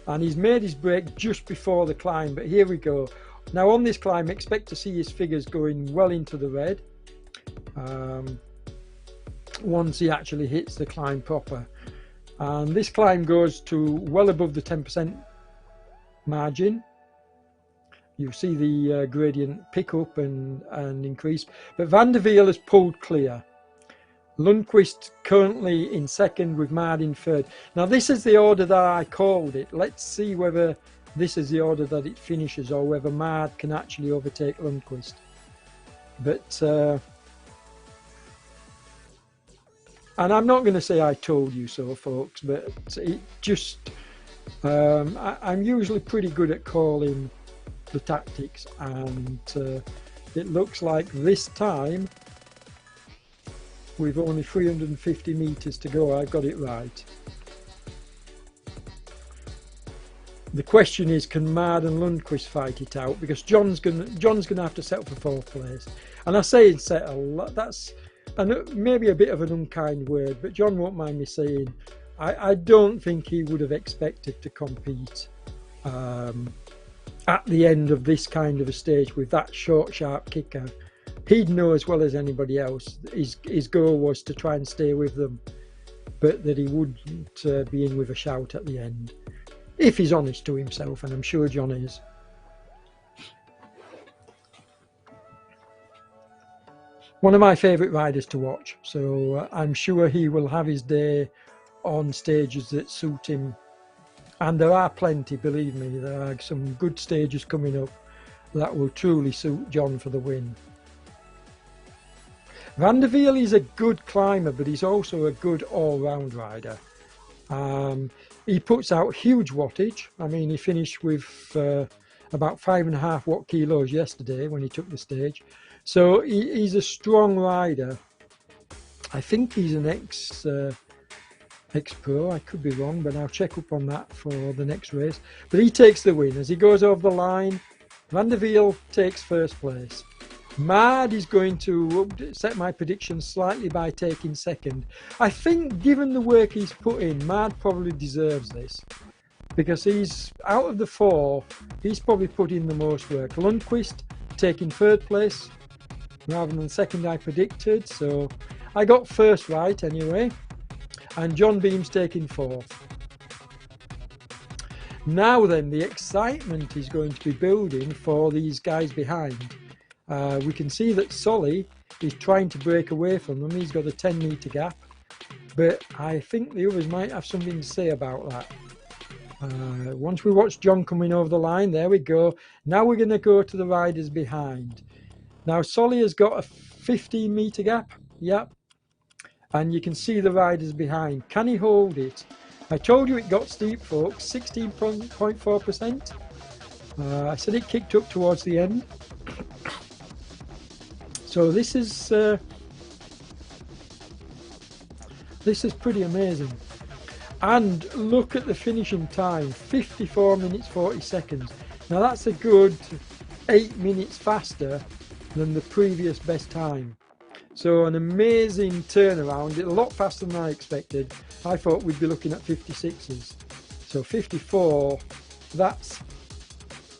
And he's made his break just before the climb, but here we go. Now on this climb, expect to see his figures going well into the red once he actually hits the climb proper. And this climb goes to well above the 10% margin. You see the gradient pick up and increase, but Van der Wiel has pulled clear. Lundqvist currently in second with Mard in third. Now this is the order that I called it. Let's see whether this is the order that it finishes or whether Mard can actually overtake Lundqvist. But and I'm not going to say I told you so, folks, but it just I'm usually pretty good at calling the tactics, and it looks like this time, with only 350 meters to go, I got it right. The question is, can Mard and Lundqvist fight it out? Because John's gonna have to settle for fourth place, and I say settle. That's maybe a bit of an unkind word, but John won't mind me saying, I don't think he would have expected to compete at the end of this kind of a stage with that short, sharp kicker. He'd know as well as anybody else his goal was to try and stay with them, but that he wouldn't be in with a shout at the end, if he's honest to himself, and I'm sure John is. One of my favourite riders to watch, so I'm sure he will have his day on stages that suit him, and there are plenty, believe me. There are some good stages coming up that will truly suit John for the win. Van der Wiel is a good climber, but he's also a good all-round rider. He puts out huge wattage. I mean, he finished with about 5.5 watt kilos yesterday when he took the stage. So he's a strong rider. I think he's an ex-pro. I could be wrong, but I'll check up on that for the next race. But he takes the win. As he goes over the line, Van der Wiel takes first place. Mard is going to set my prediction slightly by taking second. I think, given the work he's put in, Mard probably deserves this, because he's out of the four, he's probably put in the most work. Lundqvist taking third place rather than second, I predicted, so I got first right anyway, and John Beam's taking fourth. Now then, the excitement is going to be building for these guys behind. We can see that Solly is trying to break away from them. He's got a 10-meter gap, but I think the others might have something to say about that. Once we watch John coming over the line, there we go. Now we're going to go to the riders behind. Now Solly has got a 15-meter gap, yep, and you can see the riders behind. Can he hold it? I told you it got steep, folks, 16.4%. I said it kicked up towards the end. So this is pretty amazing. And look at the finishing time, 54 minutes 40 seconds. Now that's a good 8 minutes faster than the previous best time. So an amazing turnaround, a lot faster than I expected. I thought we'd be looking at 56s. So 54, that's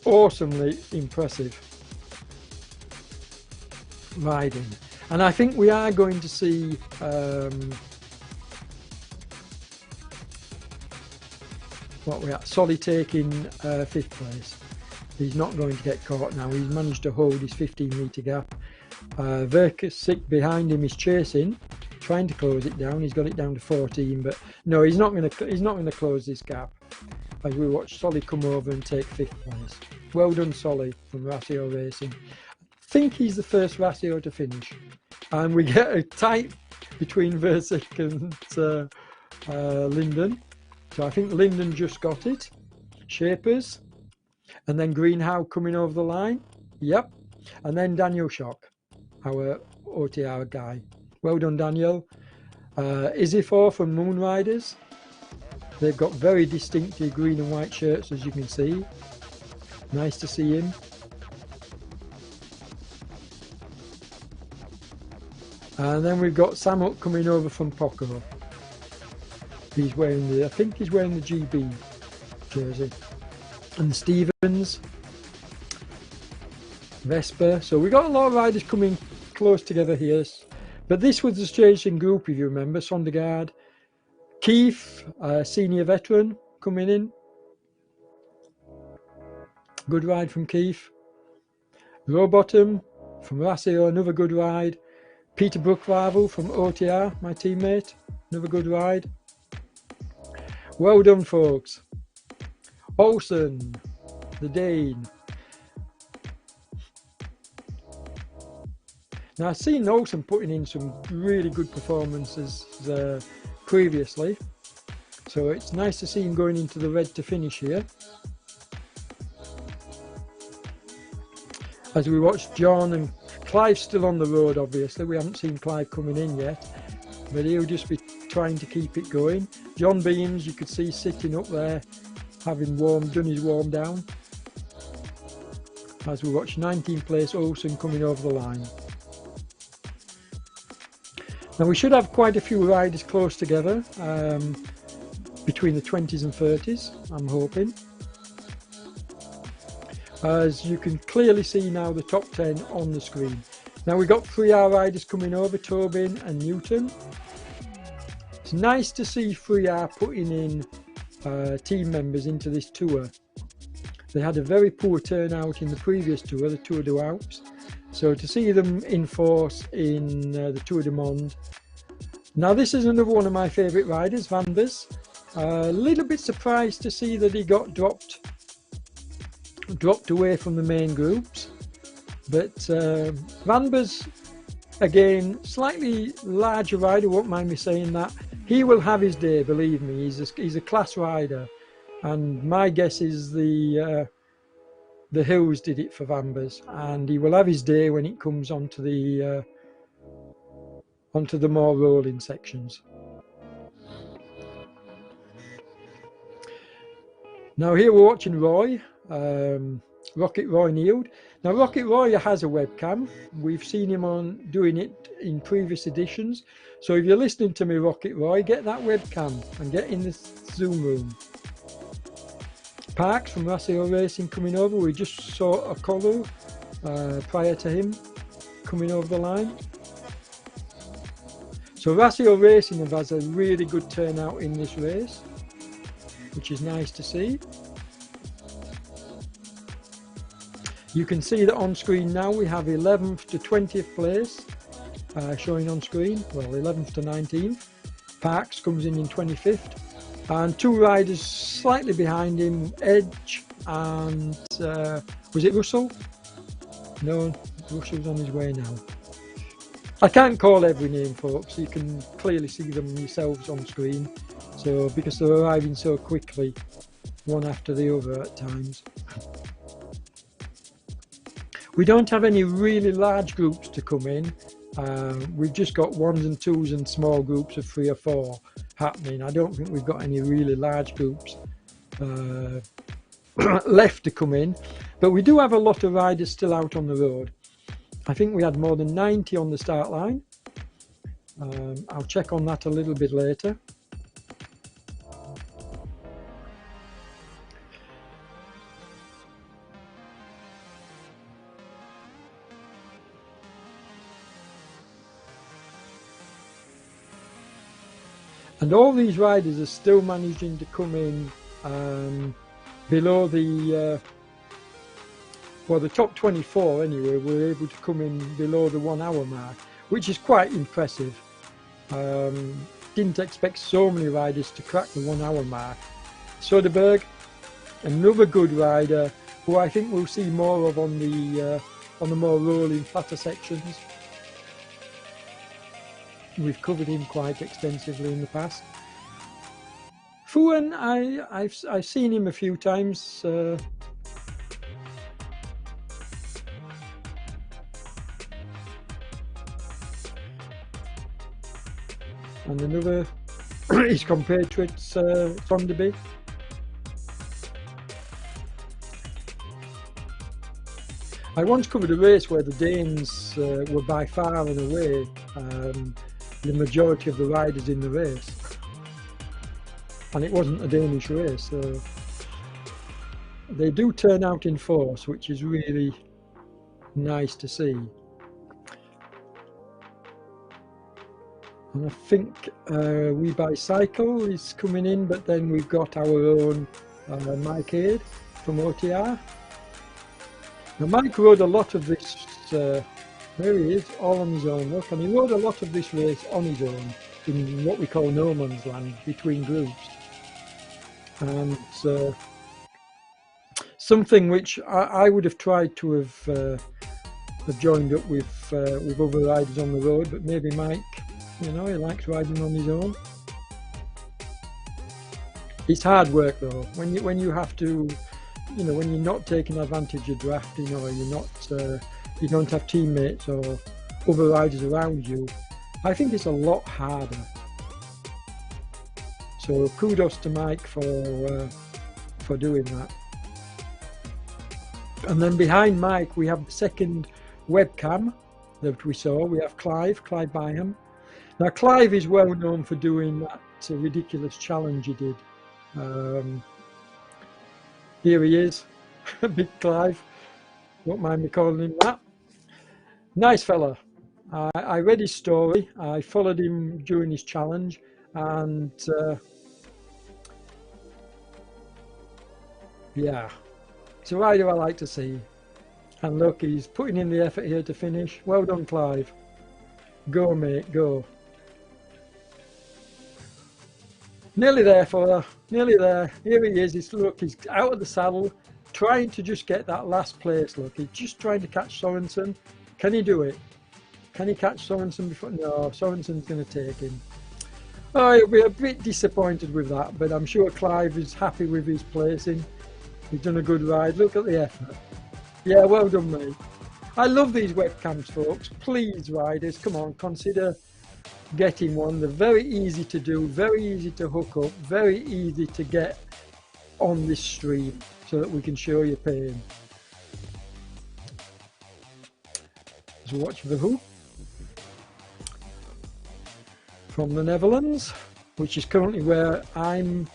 awesomely impressive riding. And I think we are going to see Solly taking 5th place. He's not going to get caught now. He's managed to hold his 15-meter gap. Verkasik behind him is chasing, trying to close it down. He's got it down to 14, but no, he's not going to close this gap. As we watch Solly come over and take 5th place. Well done, Solly, from Rassio Racing. I think he's the first Rassio to finish, and we get a tight between Versick and Linden. So I think Linden just got it. Shapers, and then Greenhow coming over the line. Yep, and then Daniel Shock, our OTR guy. Well done, Daniel. Isifor from Moon Riders. They've got very distinctive green and white shirts, as you can see. Nice to see him. And then we've got Samut coming over from Poco. He's wearing I think he's wearing the GB jersey. And Stevens, Vesper. So we've got a lot of riders coming close together here. But this was the staging group, if you remember. Sondergaard, Keith, senior veteran, coming in. Good ride from Keith. Rowbottom from Rassio, another good ride. Peter Brookvarvel from OTR, my teammate, another good ride. Well done, folks. Olsen, the Dane. Now, I've seen Olsen putting in some really good performances previously, so it's nice to see him going into the red to finish here. As we watch John and Clive's still on the road, obviously. We haven't seen Clive coming in yet, but he'll just be trying to keep it going. John Beams, you could see sitting up there, having done his warm down. As we watch 19th place Olsen coming over the line. Now we should have quite a few riders close together, between the 20s and 30s, I'm hoping. As you can clearly see now, the top 10 on the screen. Now we've got 3R riders coming over, Tobin and Newton. It's nice to see 3R putting in team members into this tour. They had a very poor turnout in the previous tour, the Tour du Alps. So to see them in force in the Tour du Monde. Now this is another one of my favourite riders, Van Bers. A little bit surprised to see that he got dropped away from the main groups, but Van Bers, again, slightly larger rider, won't mind me saying that. He will have his day, believe me. He's a class rider, and my guess is the hills did it for Van Bers, and he will have his day when it comes onto the more rolling sections. Now here we're watching Roy. Rocket Roy Neild. Now Rocket Roy has a webcam. We've seen him doing it in previous editions. So if you're listening to me, Rocket Roy, get that webcam and get in the Zoom room. Parks from Rassio Racing coming over. We just saw a Kolu prior to him coming over the line. So Rassio Racing has a really good turnout in this race, which is nice to see. You can see that on screen now we have 11th to 20th place showing on screen. Well, 11th to 19th. Parks comes in 25th. And two riders slightly behind him, Edge and was it Russell? No, Russell's on his way now. I can't call every name, folks. You can clearly see them yourselves on screen. So because they're arriving so quickly, one after the other at times. We don't have any really large groups to come in. We've just got ones and twos and small groups of 3 or 4 happening. I don't think we've got any really large groups left to come in. But we do have a lot of riders still out on the road. I think we had more than 90 on the start line. I'll check on that a little bit later. And all these riders are still managing to come in below the top 24 anyway. We're able to come in below the 1 hour mark, which is quite impressive. Didn't expect so many riders to crack the 1 hour mark. Soderbergh, another good rider who I think we'll see more of on the more rolling, flatter sections. We've covered him quite extensively in the past. Fuan, I've seen him a few times. And another, his compatriots, Sonderby. I once covered a race where the Danes were by far and away the majority of the riders in the race, and it wasn't a Danish race, so they do turn out in force, which is really nice to see. And I think We Bicycle is coming in, but then we've got our own Mike Aid from OTR. Now Mike rode a lot of this, there he is, all on his own, look, and he rode a lot of this race on his own in what we call no man's land, between groups. And something which I would have tried to have joined up with other riders on the road, but maybe Mike, you know, he likes riding on his own. It's hard work though, when you have to, you know, when you're not taking advantage of drafting, or you're not, you don't have teammates or other riders around you. I think it's a lot harder. So kudos to Mike for doing that. And then behind Mike, we have the second webcam that we saw. We have Clive Byham. Now Clive is well known for doing that ridiculous challenge he did. Here he is, big Clive. Won't mind me calling him that. Nice fella. I read his story. I followed him during his challenge, and yeah, it's a rider I like to see. And look, he's putting in the effort here to finish. Well done, Clive. Go, mate, go. Nearly there, fella. Nearly there. Here he is. Look, he's out of the saddle, trying to just get that last place. Look, he's just trying to catch Sorensen. Can he do it? Can he catch Sorensen before? No, Sorensen's going to take him. Oh, he'll be a bit disappointed with that, but I'm sure Clive is happy with his placing. He's done a good ride. Look at the effort. Yeah, well done, mate. I love these webcams, folks. Please, riders, come on, consider getting one. They're very easy to do, very easy to hook up, very easy to get on this stream so that we can show you pain. So watch the Who from the Netherlands, which is currently where I'm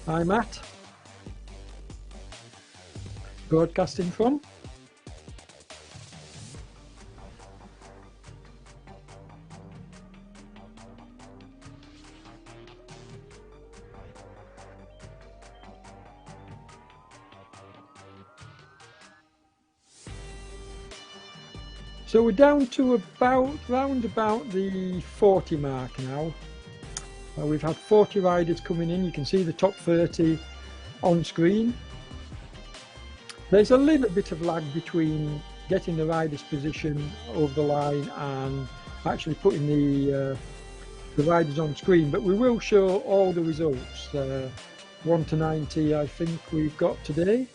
at, broadcasting from. So we're down to round about the 40 mark now. We've had 40 riders coming in. You can see the top 30 on screen. There's a little bit of lag between getting the rider's position over the line and actually putting the riders on screen, but we will show all the results. 1 to 90 I think we've got today.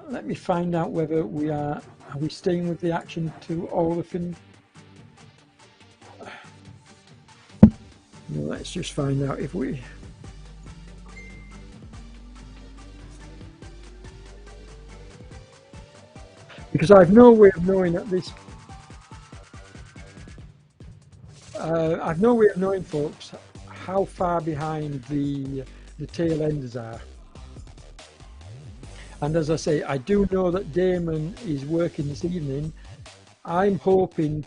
Let me find out whether are we staying with the action to all the fin. Let's just find out if we. Because I've no way of knowing at this. I've no way of knowing, folks, how far behind the tail enders are. And as I say, I do know that Damon is working this evening. I'm hoping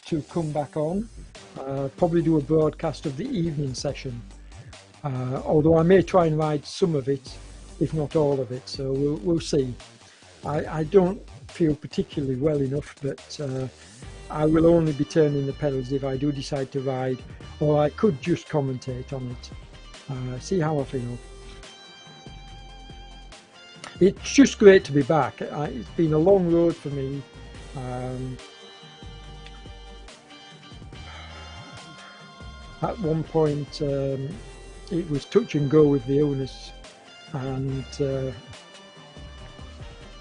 to come back on, probably do a broadcast of the evening session. Although I may try and ride some of it, if not all of it. So we'll see. I don't feel particularly well enough, but I will only be turning the pedals if I do decide to ride, or I could just commentate on it, see how I feel. It's just great to be back. It's been a long road for me. At one point it was touch and go with the illness, and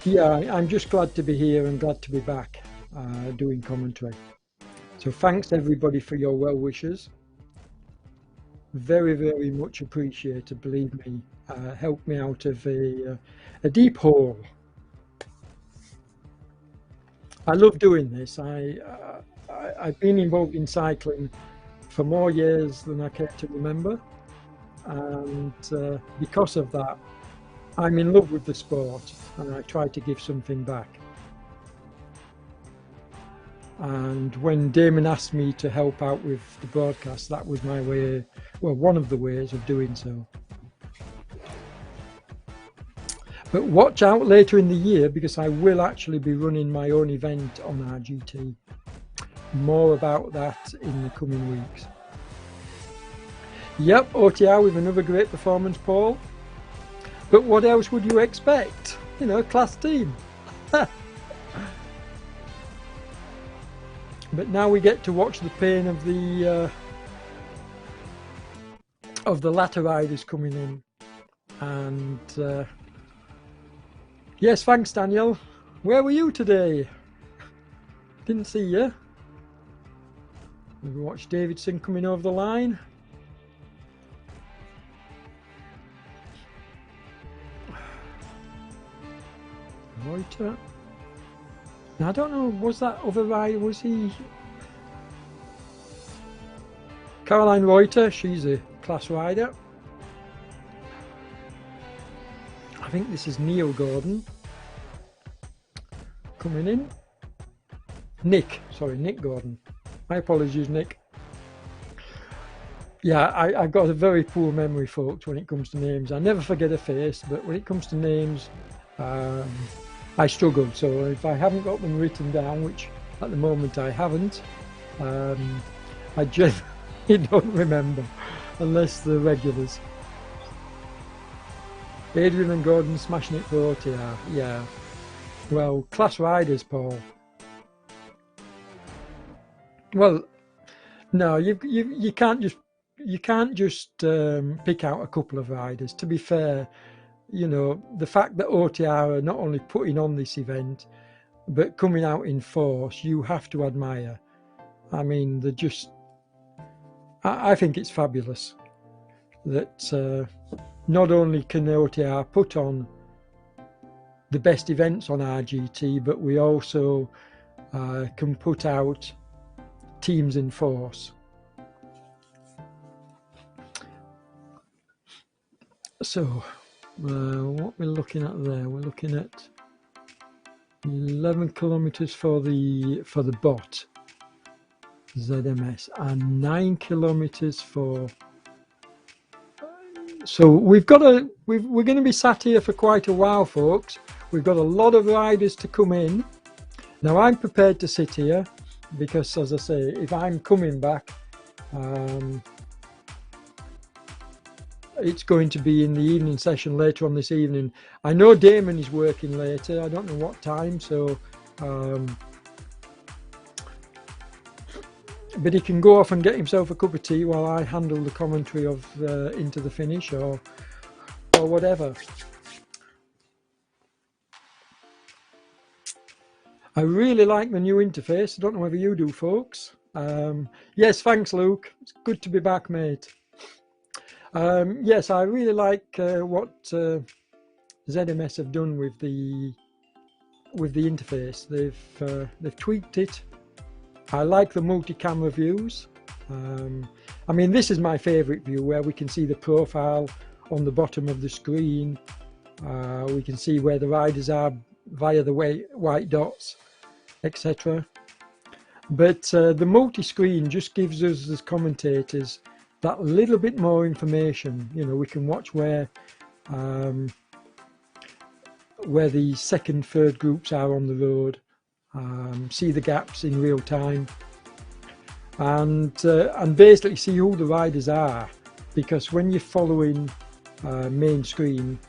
yeah, I'm just glad to be here and glad to be back doing commentary. So thanks everybody for your well wishes. Very, very much appreciated, believe me. Helped me out of a deep hole. I love doing this. I've been involved in cycling for more years than I care to remember, and because of that, I'm in love with the sport, and I try to give something back. And when Damon asked me to help out with the broadcast, that was my way, well, one of the ways of doing so. But watch out later in the year, because I will actually be running my own event on RGT. More about that in the coming weeks. Yep, OTR with another great performance, Paul. But what else would you expect? You know, class team. But now we get to watch the pain of the latter riders coming in. And yes, thanks Daniel. Where were you today? Didn't see you. We watched Davidson coming over the line. Reuter. Now, I don't know, was that other rider, was he? Caroline Reuter, she's a class rider. I think this is Neil Gordon coming in. Nick Gordon. My apologies, Nick. Yeah, I've got a very poor memory, folks, when it comes to names. I never forget a face, but when it comes to names, I struggle. So if I haven't got them written down, which at the moment I haven't, I generally don't remember, unless they're regulars. Adrian and Gordon smashing it for OTR. Yeah. Well, class riders, Paul. Well, no, you can't just pick out a couple of riders. To be fair, you know, the fact that OTR are not only putting on this event, but coming out in force, you have to admire. I mean, they're just, I think it's fabulous that not only can OTR put on the best events on RGT, but we also can put out teams in force. So what we're looking at there, we're looking at 11 kilometers for the bot ZMS and 9 kilometers for. So we're going to be sat here for quite a while, folks. We've got a lot of riders to come in. Now I'm prepared to sit here because, as I say, if I'm coming back, it's going to be in the evening session later on this evening. I know Damon is working later. I don't know what time, so but he can go off and get himself a cup of tea while I handle the commentary of into the finish or whatever. I really like the new interface. I don't know whether you do, folks. Yes, thanks, Luke. It's good to be back, mate. Yes, I really like what ZMS have done with the interface. They've tweaked it. I like the multi-camera views. I mean, this is my favorite view, where we can see the profile on the bottom of the screen. We can see where the riders are via the white dots, etc. But the multi-screen just gives us as commentators that little bit more information. You know, we can watch where where the second, third groups are on the road, see the gaps in real time, and basically see who the riders are, because when you're following main screen,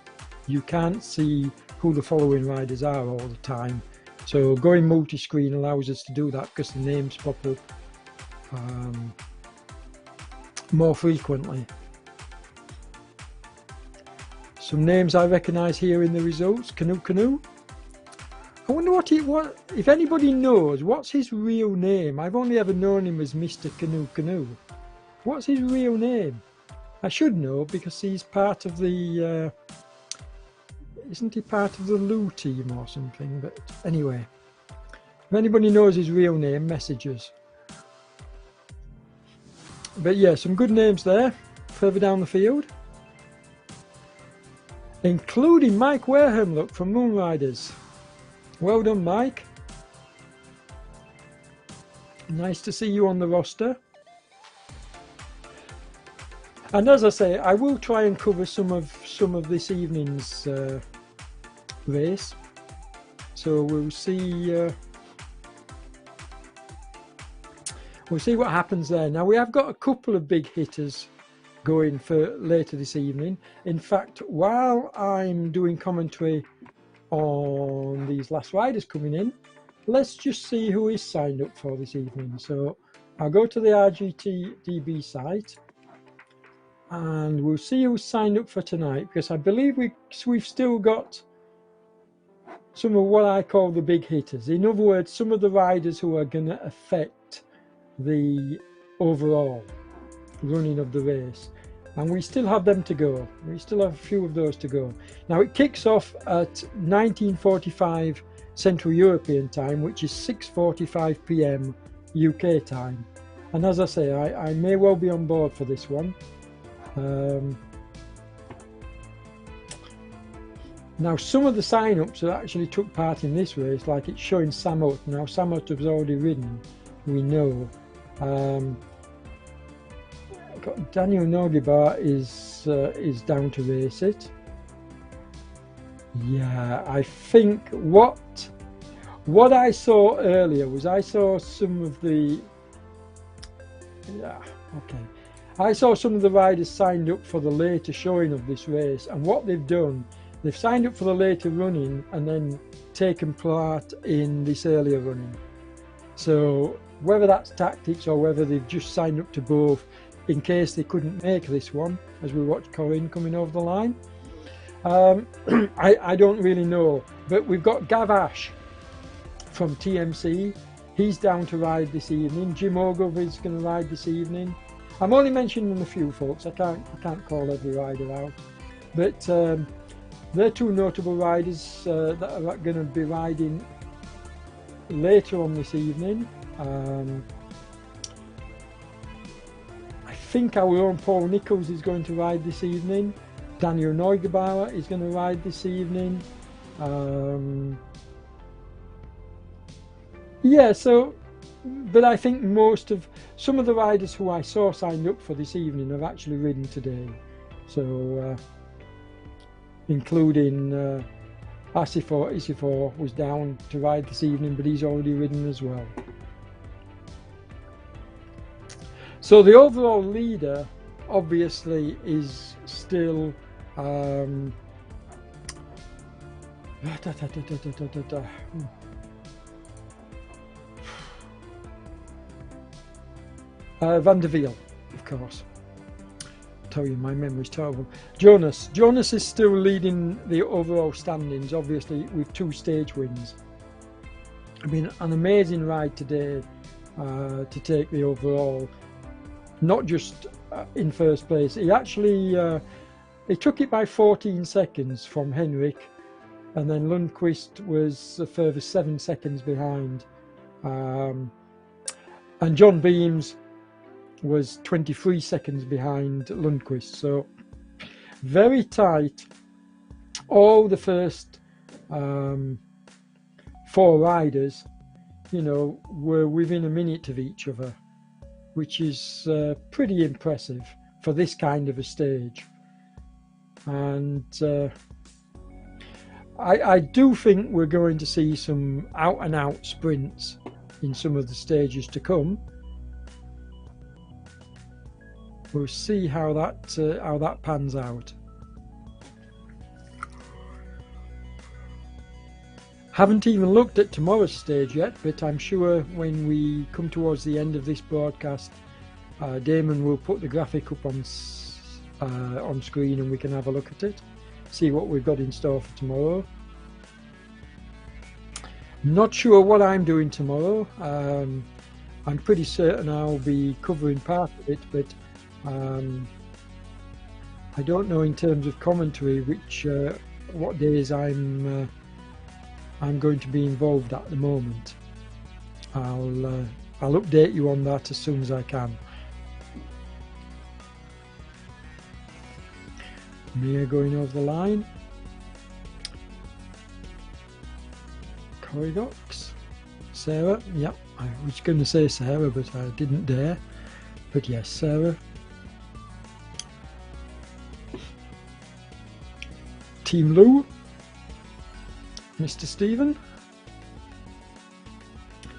you can't see who the following riders are all the time. So going multi-screen allows us to do that, because the names pop up more frequently. Some names I recognise here in the results. Canoe. I wonder what if anybody knows what's his real name. I've only ever known him as Mr. Canoe. What's his real name? I should know, because he's part of the isn't he part of the Lou team or something? But anyway, if anybody knows his real name, messages. But yeah, some good names there further down the field, including Mike Wareham, look, from Moonriders. Well done, Mike. Nice to see you on the roster. And as I say, I will try and cover some of this evening's race. So we'll see what happens there. Now we have got a couple of big hitters going for later this evening. In fact, while I'm doing commentary on these last riders coming in, let's just see who is signed up for this evening. So I'll go to the RGTDB site and we'll see who's signed up for tonight, because I believe we've still got some of what I call the big hitters. In other words, some of the riders who are going to affect the overall running of the race, and we still have them to go. We still have a few of those to go. Now it kicks off at 19:45 Central European time, which is 6:45 p.m. UK time. And as I say, I may well be on board for this one. Now some of the sign-ups that actually took part in this race, like it's showing Samot. Now Samot has already ridden, we know. Daniel Nogibar is down to race it. Yeah, I think what I saw earlier was I saw some of the I saw some of the riders signed up for the later showing of this race, and what they've done, they've signed up for the later running and then taken part in this earlier running. So whether that's tactics or whether they've just signed up to both in case they couldn't make this one, as we watch Corinne coming over the line, I don't really know. But we've got Gav Ash from TMC. He's down to ride this evening. Jim Ogov is going to ride this evening. I'm only mentioning a few folks. I can't call every rider out, but they're two notable riders that are going to be riding later on this evening. I think our own Paul Nichols is going to ride this evening. Daniel Neugebauer is going to ride this evening. Yeah, so, but I think some of the riders who I saw signed up for this evening have actually ridden today. So, including Isifor was down to ride this evening, but he's already ridden as well. So the overall leader obviously is still Van der Wiel, of course. I tell you, my memory's terrible. Jonas is still leading the overall standings, obviously with 2 stage wins. I mean, an amazing ride today to take the overall. Not just in first place, he actually he took it by 14 seconds from Henrik, and then Lundqvist was a further 7 seconds behind, and John Beams was 23 seconds behind Lundqvist. So very tight. All the first 4 riders, you know, were within a minute of each other, which is pretty impressive for this kind of a stage. And I do think we're going to see some out and out sprints in some of the stages to come. We'll see how that pans out. Haven't even looked at tomorrow's stage yet, but I'm sure when we come towards the end of this broadcast, Damon will put the graphic up on screen and we can have a look at it, see what we've got in store for tomorrow. Not sure what I'm doing tomorrow. I'm pretty certain I'll be covering part of it, but I don't know in terms of commentary what days I'm going to be involved at the moment. I'll update you on that as soon as I can. Mia going over the line. Corridox. Sarah. Yep, I was going to say Sarah, but I didn't dare. But yes, Sarah. Team Lou. Mr. Stephen.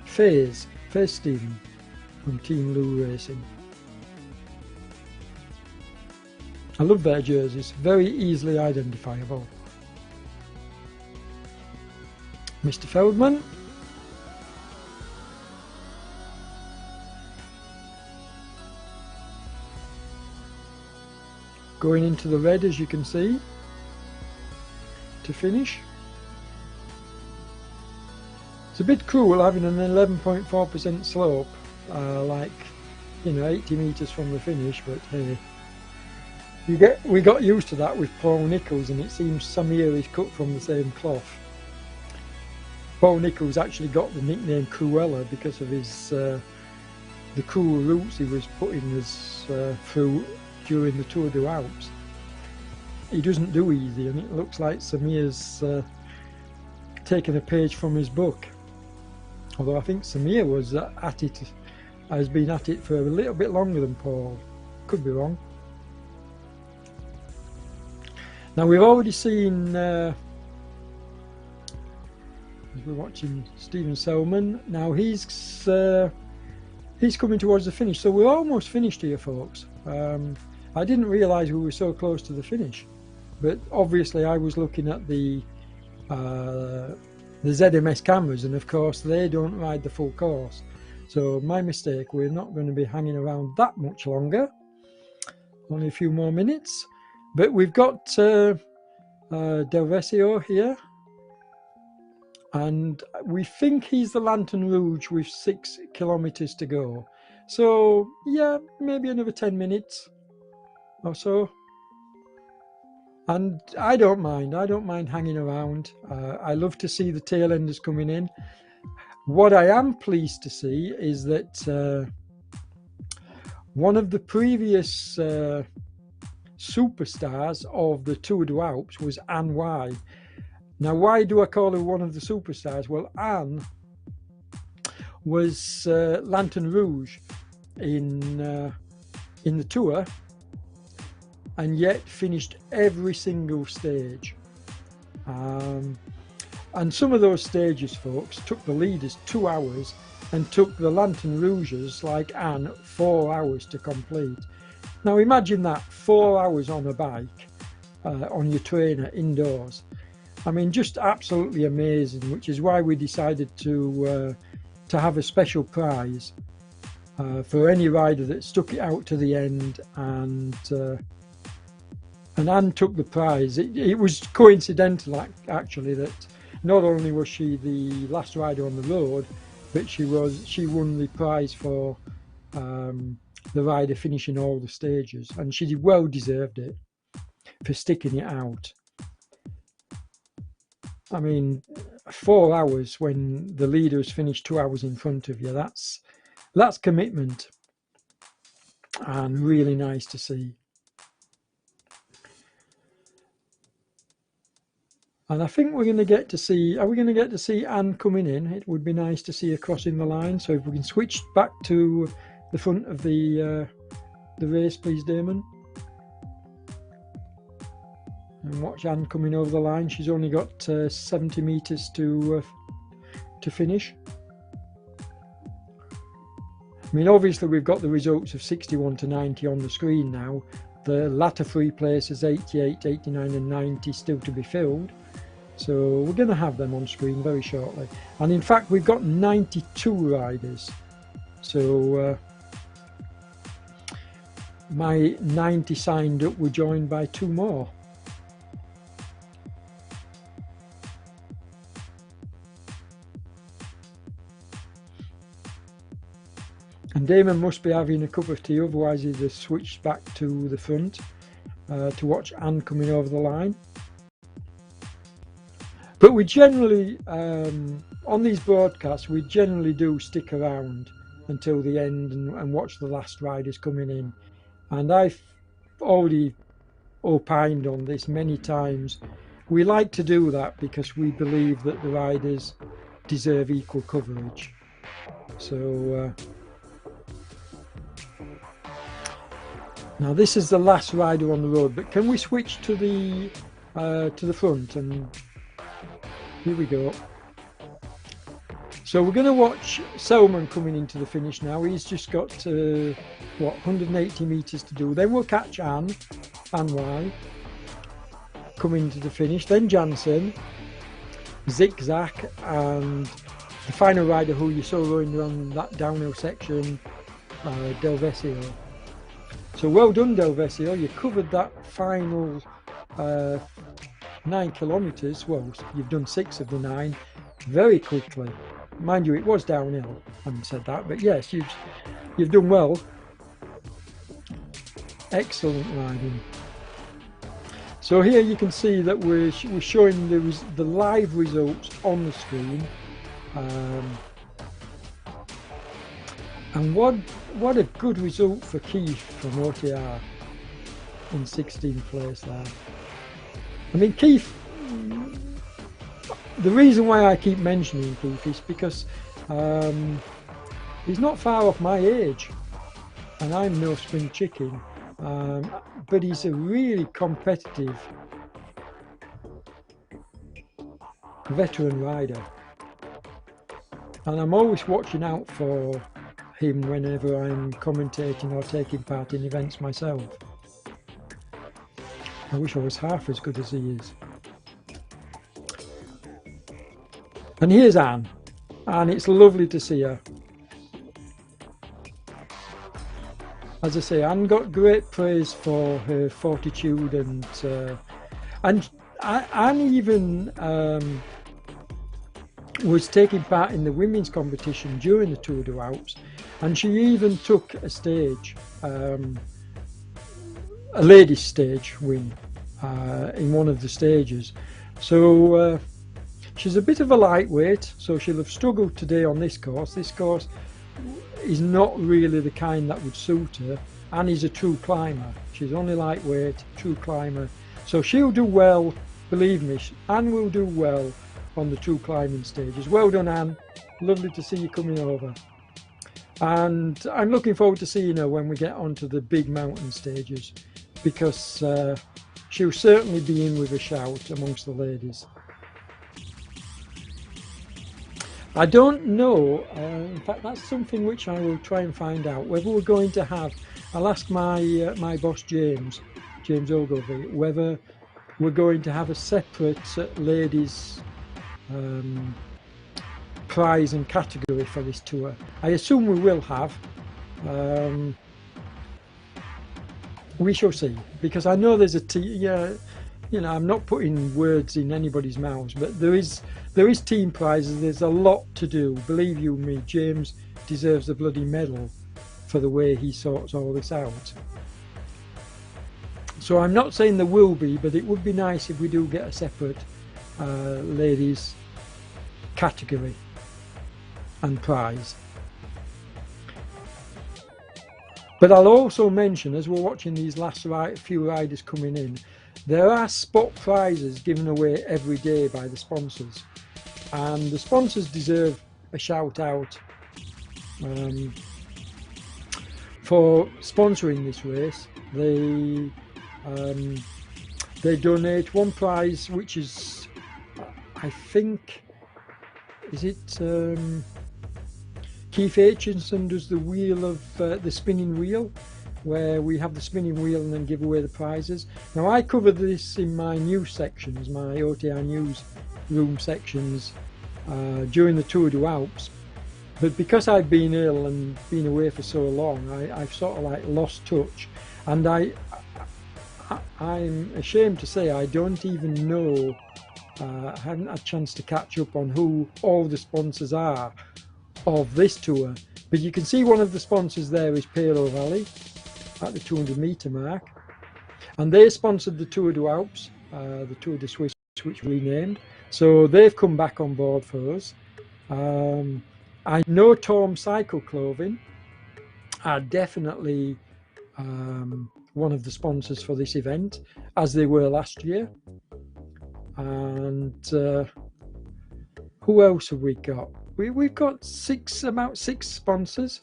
Faze Stephen from Team Lou Racing. I love their jerseys, very easily identifiable. Mr. Feldman. Going into the red, as you can see, to finish. It's a bit cruel having an 11.4% slope, like, 80 metres from the finish, but hey. We got used to that with Paul Nicholls, and it seems Samir is cut from the same cloth. Paul Nicholls actually got the nickname Cruella because of his the cruel routes he was putting us through during the Tour de Alps. He doesn't do easy, and it looks like Samir's taken a page from his book. Although I think Samir has been at it for a little bit longer than Paul. Could be wrong. Now we've already seen, as we're watching Stephen Selman, now he's coming towards the finish, so we're almost finished here, folks. I didn't realise we were so close to the finish, but obviously I was looking at the ZMS cameras, and of course they don't ride the full course. So my mistake, we're not going to be hanging around that much longer, only a few more minutes. But we've got Del Vesio here, and we think he's the Lantern Rouge with 6 kilometres to go. So yeah, maybe another 10 minutes or so. And I don't mind hanging around. I love to see the tail enders coming in. What I am pleased to see is that one of the previous superstars of the Tour de Alps was Anne Y. Now, why do I call her one of the superstars? Well, Anne was Lantern Rouge in the Tour, and yet finished every single stage. And some of those stages, folks, took the leaders 2 hours and took the Lantern Rouges, like Anne, 4 hours to complete. Now imagine that, 4 hours on a bike, on your trainer, indoors. I mean, just absolutely amazing, which is why we decided to have a special prize for any rider that stuck it out to the end, and Anne took the prize. It was coincidental, actually, that not only was she the last rider on the road, but she won the prize for the rider finishing all the stages, and she well deserved it for sticking it out. I mean, 4 hours when the leader has finished 2 hours in front of you, that's commitment, and really nice to see. And I think we're going to get to see, are we going to get to see Anne coming in? It would be nice to see her crossing the line. So if we can switch back to the front of the race, please, Damon. And watch Anne coming over the line. She's only got 70 metres to finish. I mean, obviously we've got the results of 61 to 90 on the screen now. The latter three places, 88, 89 and 90, still to be filled. So we're going to have them on screen very shortly. And in fact, we've got 92 riders. So my 90 signed up were joined by 2 more. And Damon must be having a cup of tea, otherwise he'd have switched back to the front to watch Anne coming over the line. But we generally, on these broadcasts, we generally do stick around until the end and watch the last riders coming in. And I've already opined on this many times. We like to do that because we believe that the riders deserve equal coverage. So now this is the last rider on the road, but can we switch to the front? And here we go. So we're going to watch Selman coming into the finish now. He's just got 180 metres to do. Then we'll catch Anne Y coming to the finish. Then Jansen, Zigzag, and the final rider who you saw running around that downhill section, Del Vesio. So well done, Del Vesio. You covered that final 9 kilometres. Well, you've done 6 of the 9 very quickly. Mind you, it was downhill. I haven't said that, but yes, you've done well. Excellent riding. So here you can see that we're showing the live results on the screen. And what a good result for Keith from OTR in 16th place there. I mean, Keith, the reason why I keep mentioning Keith is because he's not far off my age, and I'm no spring chicken, but he's a really competitive veteran rider, and I'm always watching out for him whenever I'm commentating or taking part in events myself. I wish I was half as good as he is. And here's Anne, and it's lovely to see her. As I say, Anne got great praise for her fortitude, and Anne even was taking part in the women's competition during the Tour de Alps, and she even took a stage, a ladies' stage win in one of the stages. So she's a bit of a lightweight, so she'll have struggled today on this course. This course is not really the kind that would suit her. Anne is a true climber. She's only lightweight, true climber. So she'll do well, believe me, Anne will do well on the true climbing stages. Well done, Anne. Lovely to see you coming over. And I'm looking forward to seeing her when we get onto the big mountain stages, because she'll certainly be in with a shout amongst the ladies. I don't know, in fact that's something which I will try and find out, whether we're going to have, I'll ask my my boss James Ogilvie, whether we're going to have a separate ladies prize and category for this tour. I assume we will have. We shall see, because I know there's a you know, I'm not putting words in anybody's mouths, but there is team prizes. There's a lot to do. Believe you me, James deserves a bloody medal for the way he sorts all this out. So I'm not saying there will be, but it would be nice if we do get a separate ladies category and prize. But I'll also mention, as we're watching these last few riders coming in, there are spot prizes given away every day by the sponsors, and the sponsors deserve a shout out for sponsoring this race. They they donate one prize, which is, I think, is it Keith Aitchison does the wheel of the spinning wheel, where we have the spinning wheel and then give away the prizes. Now I cover this in my news sections, my OTI news room sections, during the Tour du Alps, but because I've been ill and been away for so long, I've sort of like lost touch, and I'm ashamed to say I don't even know, I haven't had a chance to catch up on who all the sponsors are of this tour. But you can see one of the sponsors there is Palo Valley at the 200 metre mark, and they sponsored the Tour du Alps, the Tour de Suisse, which we renamed, so they've come back on board for us. I know Torm Cycle Clothing are definitely one of the sponsors for this event, as they were last year. And who else have we got? We've got about six sponsors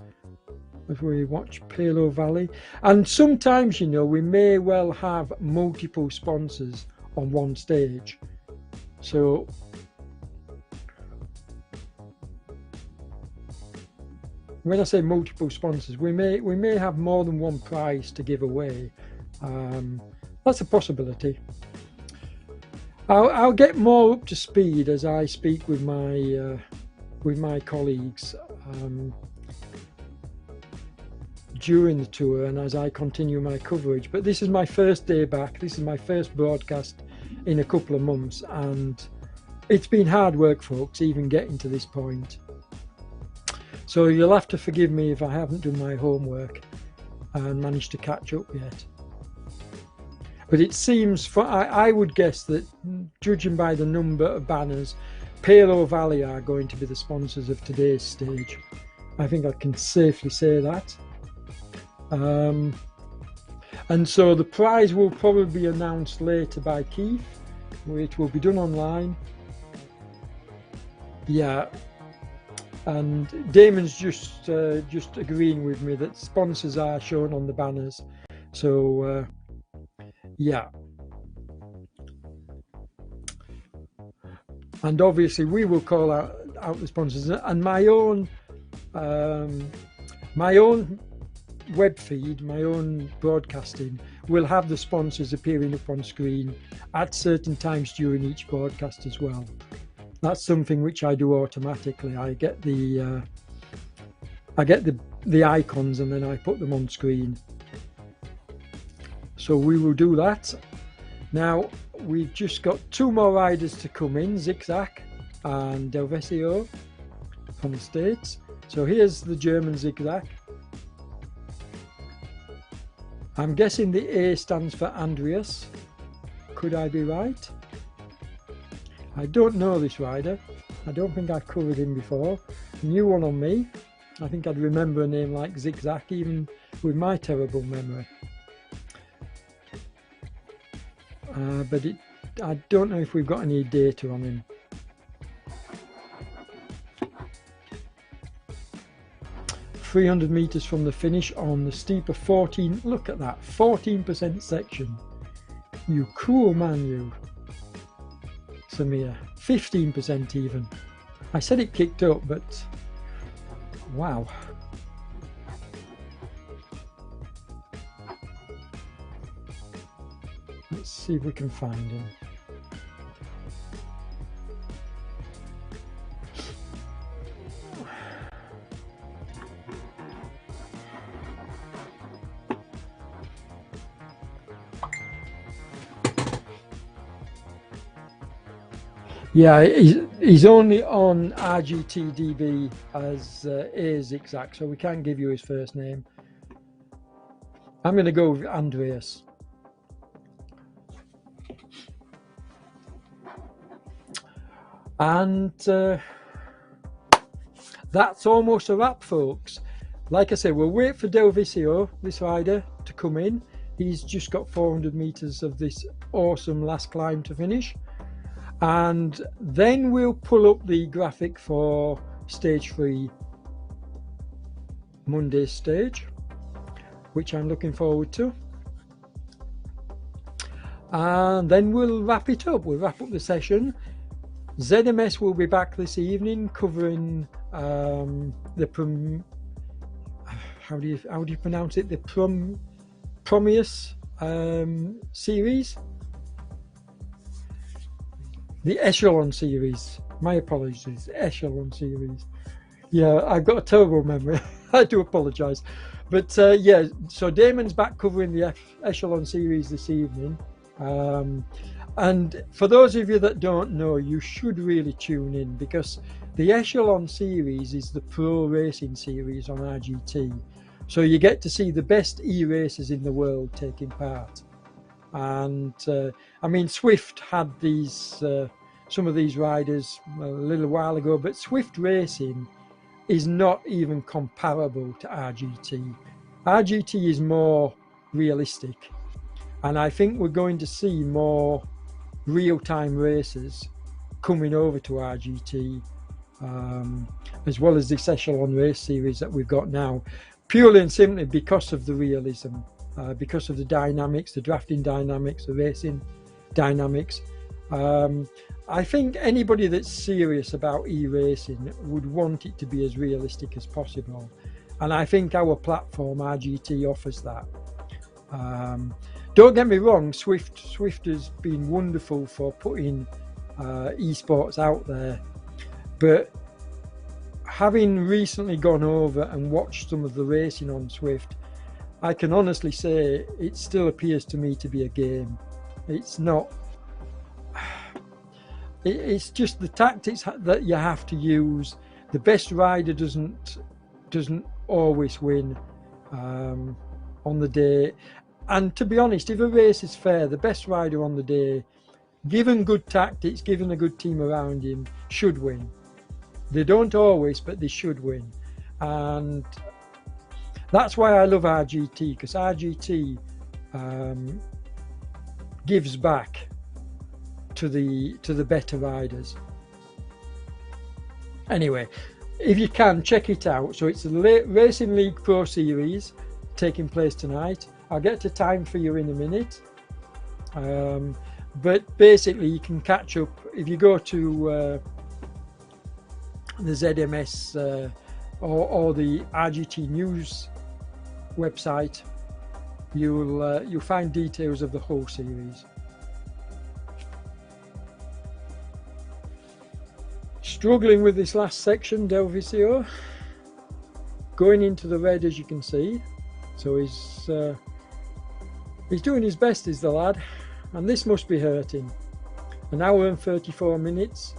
as we watch Palo Valley. And sometimes, you know, we may well have multiple sponsors on one stage. So when I say multiple sponsors, we may have more than one prize to give away. That's a possibility. I'll get more up to speed as I speak with my colleagues during the tour and as I continue my coverage. But this is my first day back. This is my first broadcast in a couple of months, and it's been hard work, folks, even getting to this point. So you'll have to forgive me if I haven't done my homework and managed to catch up yet. But it seems, I would guess that, judging by the number of banners, Palo Valley are going to be the sponsors of today's stage. I think I can safely say that. And so the prize will probably be announced later by Keith, which will be done online. Yeah. And Damon's just agreeing with me that sponsors are shown on the banners. So yeah, and obviously we will call out the sponsors, and my own web feed, my own broadcasting will have the sponsors appearing up on screen at certain times during each broadcast as well. That's something which I do automatically. I get the icons and then I put them on screen. So we will do that. Now we've just got two more riders to come in, Zigzag and Delvesio from the States. So here's the German Zigzag. I'm guessing the A stands for Andreas. Could I be right? I don't know this rider. I don't think I've covered him before. New one on me. I think I'd remember a name like Zigzag even with my terrible memory. But I don't know if we've got any data on him. "300 meters from the finish on the steeper 14, look at that, 14% section. You cool man, you. Samir, 15% even. I said it kicked up, but wow. Let's see if we can find him. Yeah, he's only on RGTDB as A Zigzag, so we can't give you his first name. I'm going to go with Andreas. And that's almost a wrap, folks. Like I said, we'll wait for Delvesio, this rider, to come in. He's just got 400 meters of this awesome last climb to finish. And then we'll pull up the graphic for stage 3, Monday's stage, which I'm looking forward to. and then we'll wrap it up. We'll wrap up the session. ZMS will be back this evening covering the how do you pronounce it? The Prometheus series, the Echelon series. My apologies, Echelon series. Yeah, I've got a terrible memory. I do apologise. But yeah, so Damon's back covering the Echelon series this evening. And for those of you that don't know, you should really tune in, because the Echelon series is the pro racing series on RGT. So you get to see the best e-racers in the world taking part. And I mean, Swift had these some of these riders a little while ago, but Swift Racing is not even comparable to RGT. RGT is more realistic, and I think we're going to see more real-time races coming over to RGT, as well as this Echelon race series that we've got now, purely and simply because of the realism, because of the dynamics, the drafting dynamics, the racing dynamics. I think anybody that's serious about e-racing would want it to be as realistic as possible, and I think our platform RGT offers that. Don't get me wrong, Swift has been wonderful for putting esports out there, but having recently gone over and watched some of the racing on Swift, I can honestly say it still appears to me to be a game. It's not. It's just the tactics that you have to use. The best rider doesn't always win on the day. And to be honest, if a race is fair, the best rider on the day, given good tactics, given a good team around him, should win. They don't always, but they should win. And that's why I love RGT, because RGT gives back to the better riders. Anyway, if you can, check it out. So it's the Racing League Pro Series taking place tonight. I'll get to time for you in a minute. But basically you can catch up if you go to the ZMS or the RGT News website. You'll find details of the whole series. Struggling with this last section, Delvisio. Going into the red, as you can see. So he's doing his best, is the lad, and this must be hurting. An hour and 34 minutes.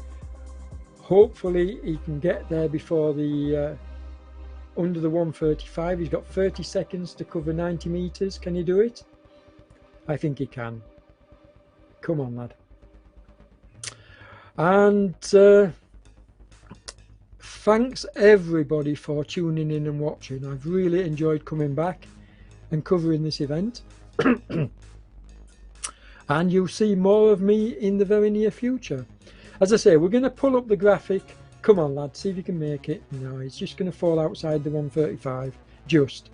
Hopefully he can get there before the under the 1:35. He's got 30 seconds to cover 90 meters. Can he do it? I think he can. Come on, lad. And thanks everybody for tuning in and watching. I've really enjoyed coming back and covering this event. And you'll see more of me in the very near future. As I say, we're going to pull up the graphic. Come on, lad, see if you can make it. No, it's just going to fall outside the 1:35. Just.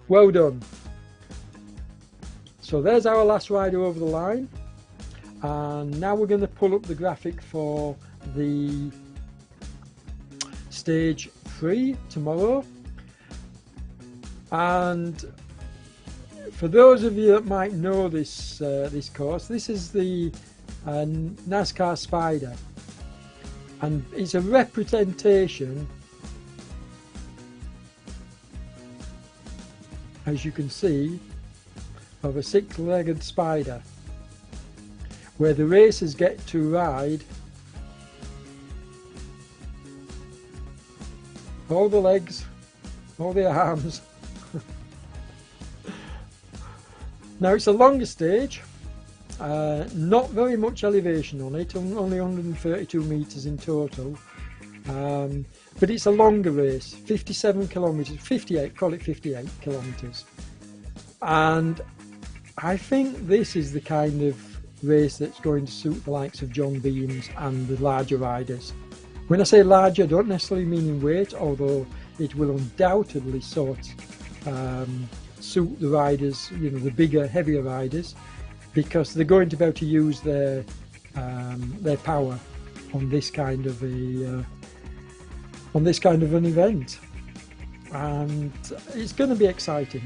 Well done. So there's our last rider over the line. And now we're going to pull up the graphic for the stage 3 tomorrow. And for those of you that might know this this course, this is the NASCAR Spider, and it's a representation, as you can see, of a 6-legged spider, where the racers get to ride all the legs, all the arms. Now it's a longer stage, not very much elevation on it, only 132 meters in total, but it's a longer race, 57 kilometers, 58, call it 58 kilometers. And I think this is the kind of race that's going to suit the likes of John Beams and the larger riders. When I say larger, I don't necessarily mean in weight, although it will undoubtedly suit the riders, you know, the bigger, heavier riders, because they're going to be able to use their power on this kind of an event, and it's going to be exciting.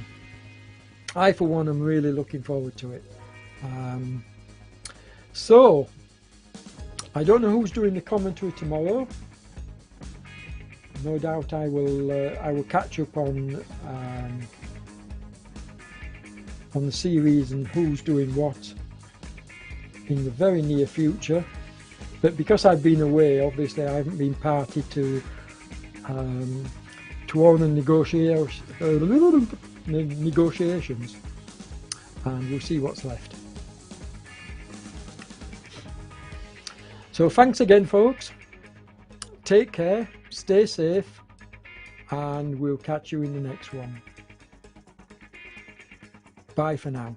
I, for one, am really looking forward to it. So I don't know who's doing the commentary tomorrow. No doubt I will catch up on the series and who's doing what in the very near future. But because I've been away, obviously I haven't been party to all the negotiations, and we'll see what's left. So thanks again, folks. Take care, stay safe, and we'll catch you in the next one. Bye for now.